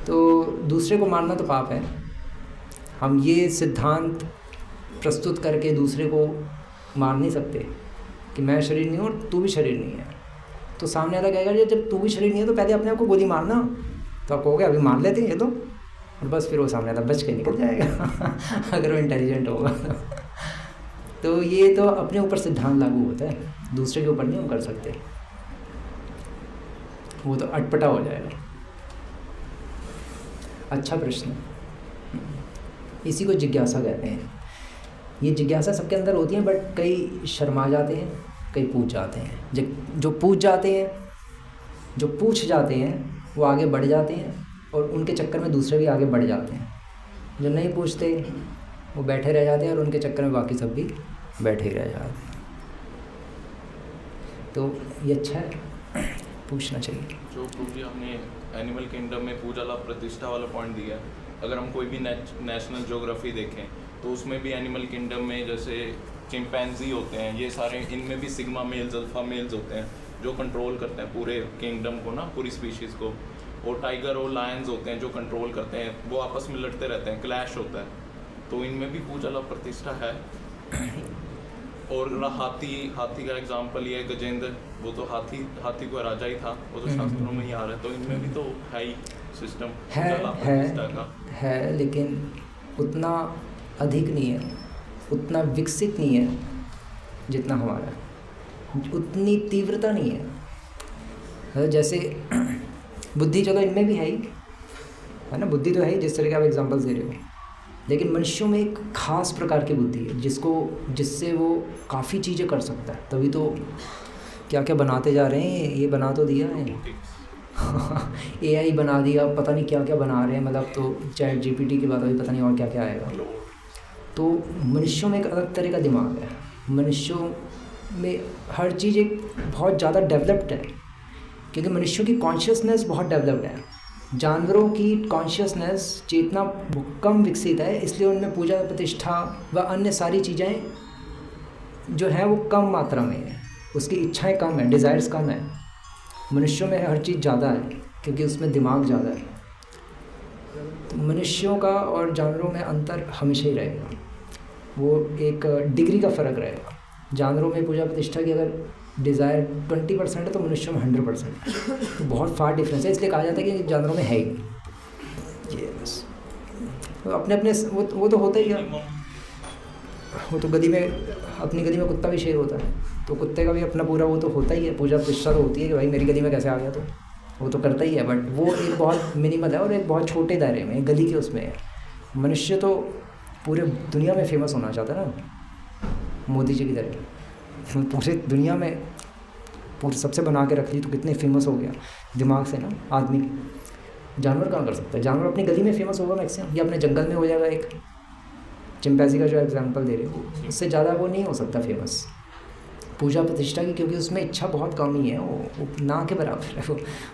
A: तो दूसरे को मारना तो पाप है। हम ये सिद्धांत प्रस्तुत करके दूसरे को मार नहीं सकते कि मैं शरीर नहीं हूँ और तू भी शरीर नहीं है। तो सामने वाला कहेगा जब तू भी शरीर नहीं है तो पहले अपने आप को गोली मारना। तो आप कहोगे अभी मार लेते हैं ये तो, और बस फिर वो सामने वाला बच के निकल जाएगा। अगर वो इंटेलिजेंट होगा। तो ये तो अपने ऊपर सिद्धांत लागू होता है, दूसरे के ऊपर नहीं हम कर सकते, वो तो अटपटा हो जाएगा। अच्छा प्रश्न, इसी को जिज्ञासा कहते हैं। ये जिज्ञासा सबके अंदर होती है, बट कई शर्मा जाते हैं, कई पूछ जाते हैं। जो पूछ जाते हैं, जो पूछ जाते हैं वो आगे बढ़ जाते हैं, और उनके चक्कर में दूसरे भी आगे बढ़ जाते हैं। जो नहीं पूछते वो बैठे रह जाते हैं, और उनके चक्कर में बाकी सब भी बैठे ही रह जाते हैं। तो ये अच्छा है, पूछना चाहिए।
B: जो प्रभु हमने एनिमल किंगडम में पूजा लाभ प्रतिष्ठा वाला पॉइंट दिया है, अगर हम कोई भी नेशनल ज्योग्राफी देखें तो उसमें भी एनिमल किंगडम में जैसे चिंपैंजी होते हैं, ये सारे, इनमें भी सिग्मा मेल्स अल्फा मेल्स होते हैं जो कंट्रोल करते हैं पूरे किंगडम को ना, पूरी स्पीशीज़ को। और टाइगर और लायंस होते हैं जो कंट्रोल करते हैं, वो आपस में लड़ते रहते हैं, क्लैश होता है। तो इनमें भी पूजा लाभ प्रतिष्ठा है। और हाथी का एग्जांपल ये है, गजेंद्र, वो तो हाथी को राजा ही था, वो तो शास्त्रों में ही आ रहा है। तो इनमें भी तो है ही सिस्टम पूजा लाभ प्रतिष्ठा का
A: है, लेकिन उतना अधिक नहीं है, उतना विकसित नहीं है जितना हमारा, उतनी तीव्रता नहीं है। जैसे बुद्धि चलो इनमें भी है ही, है ना, बुद्धि तो है ही जिस तरह के आप एग्जांपल्स दे रहे हो, लेकिन मनुष्यों में एक ख़ास प्रकार की बुद्धि है जिससे वो काफ़ी चीज़ें कर सकता है। तभी तो क्या क्या बनाते जा रहे हैं, ये बना तो दिया है। AI बना दिया, पता नहीं क्या क्या बना रहे हैं, मतलब तो चैट GPT के बाद अभी पता नहीं और क्या क्या आएगा। तो मनुष्यों में एक अलग तरह का दिमाग है, मनुष्यों में हर चीज़ एक बहुत ज़्यादा डेवलप्ड है, क्योंकि मनुष्यों की कॉन्शियसनेस बहुत डेवलप्ड है। जानवरों की कॉन्शियसनेस चेतना कम विकसित है, इसलिए उनमें पूजा प्रतिष्ठा व अन्य सारी चीज़ें जो हैं वो कम मात्रा में है, उसकी इच्छाएं कम है, डिज़ायर्स कम है। मनुष्यों में हर चीज़ ज़्यादा है क्योंकि उसमें दिमाग ज़्यादा है। तो मनुष्यों का और जानवरों में अंतर हमेशा ही रहेगा, वो एक डिग्री का फ़र्क रहेगा। जानवरों में पूजा प्रतिष्ठा की अगर डिज़ायर 20% है तो मनुष्यों में 100% है, तो बहुत फार डिफरेंस है। इसलिए कहा जाता है कि जानवरों में है ही नहीं ये, बस तो अपने अपने वो तो होता ही है। वो तो गली में, अपनी गली में कुत्ता भी शेर होता है, तो कुत्ते का भी अपना पूरा वो तो होता ही है, पूजा प्रतिष्ठा तो होती है कि भाई मेरी गली में कैसे आ गया, तो वो तो करता ही है। बट वो एक बहुत मिनिमल है और एक बहुत छोटे दायरे में, गली के उसमें है। मनुष्य तो पूरे दुनिया में फेमस होना चाहता है ना, मोदी जी की तरह। पूरे दुनिया में पूरे सबसे बना के रख ली तो कितने फेमस हो गया दिमाग से ना आदमी। जानवर कहाँ कर सकता है? जानवर अपनी गली में फेमस होगा मैक्सिमम, या अपने जंगल में हो जाएगा। एक चिंपैंजी का जो एग्जांपल दे रहे हो, उससे ज़्यादा वो नहीं हो सकता फेमस पूजा प्रतिष्ठा की, क्योंकि उसमें इच्छा बहुत कम ही है। वो ना के बराबर है।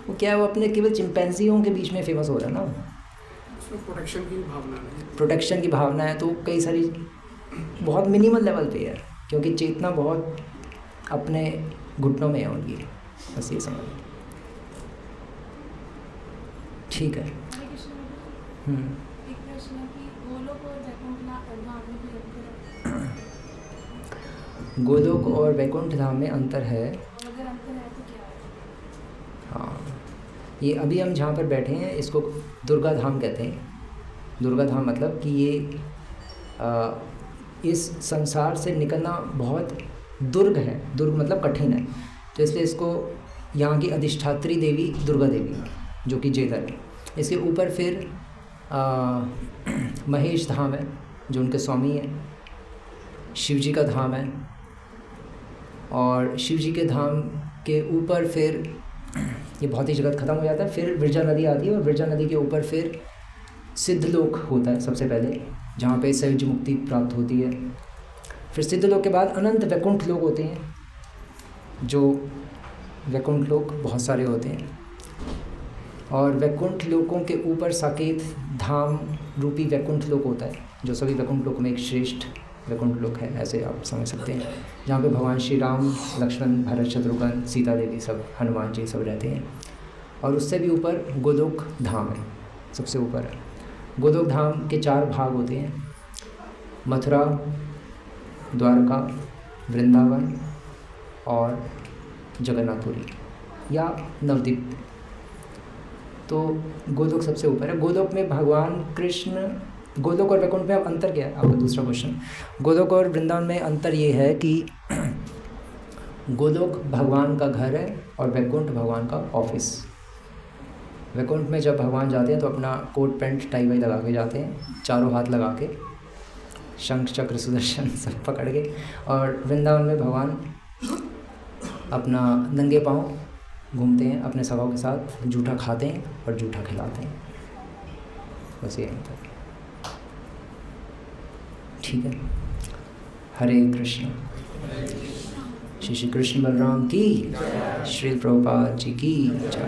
A: वो क्या है, वो अपने केवल चिंपैंजियों के बीच में फेमस हो रहा है ना।
D: उसमें प्रोटेक्शन की भावना है।
A: प्रोटेक्शन की भावना है, तो कई सारी बहुत मिनिमल लेवल पे है, क्योंकि चेतना बहुत अपने घुटनों में है उनकी। बस ये समझ, ठीक है।
E: एक प्रश्न है कि गोलोक और वैकुंठ धाम में कोई अंतर है?
A: गोलोक और वैकुंठ धाम में अंतर है।
E: और अगर अंतर है तो क्या है?
A: हाँ, ये अभी हम जहाँ पर बैठे हैं इसको दुर्गा धाम कहते हैं। दुर्गा धाम मतलब कि ये इस संसार से निकलना बहुत दुर्ग है। दुर्ग मतलब कठिन है, तो इसलिए इसको यहाँ की अधिष्ठात्री देवी दुर्गा देवी, जो कि जेदर है। इसके ऊपर फिर महेश धाम है, जो उनके स्वामी हैं। शिव जी का धाम है, और शिव जी के धाम के ऊपर फिर ये बहुत ही जगत ख़त्म हो जाता है। फिर विरजा नदी आती है, और विरजा नदी के ऊपर फिर सिद्धलोक होता है सबसे पहले, जहाँ पे सहज मुक्ति प्राप्त होती है। फिर सिद्धलोक के बाद अनंत वैकुंठ लोक होते हैं, जो वैकुंठ लोक बहुत सारे होते हैं। और वैकुंठ लोकों के ऊपर साकेत धाम रूपी वैकुंठ लोक होता है, जो सभी वैकुंठ लोकों में एक श्रेष्ठ वैकुंठ लोक है, ऐसे आप समझ सकते हैं। जहाँ पे भगवान श्री राम, लक्ष्मण, भरत, शत्रुघ्न, सीता देवी, सब, हनुमान जी सब रहते हैं। और उससे भी ऊपर गोलोक धाम है, सबसे ऊपर है। गोलोक धाम के 4 भाग होते हैं: मथुरा, द्वारका, वृंदावन और जगन्नाथपुरी या नवद्वीप। तो गोलोक सबसे ऊपर है। गोलोक में भगवान कृष्ण, गोलोक और वैकुंठ में अब अंतर क्या है? आपका दूसरा क्वेश्चन। गोलोक और वृंदावन में अंतर ये है कि गोलोक भगवान का घर है और वैकुंठ भगवान का ऑफिस। वैकुंठ में जब भगवान जाते हैं तो अपना कोट पैंट टाई वाई लगा के जाते हैं, चारों हाथ लगा के, शंख चक्र सुदर्शन सब पकड़ के। और वृंदावन में भगवान अपना नंगे पाँव घूमते हैं अपने सभाओं के साथ, जूठा खाते हैं और जूठा खिलाते हैं। बस ये अंतर। ठीक है। हरे कृष्ण। श्री कृष्ण बलराम की, श्री प्रभुपाद जी की जय।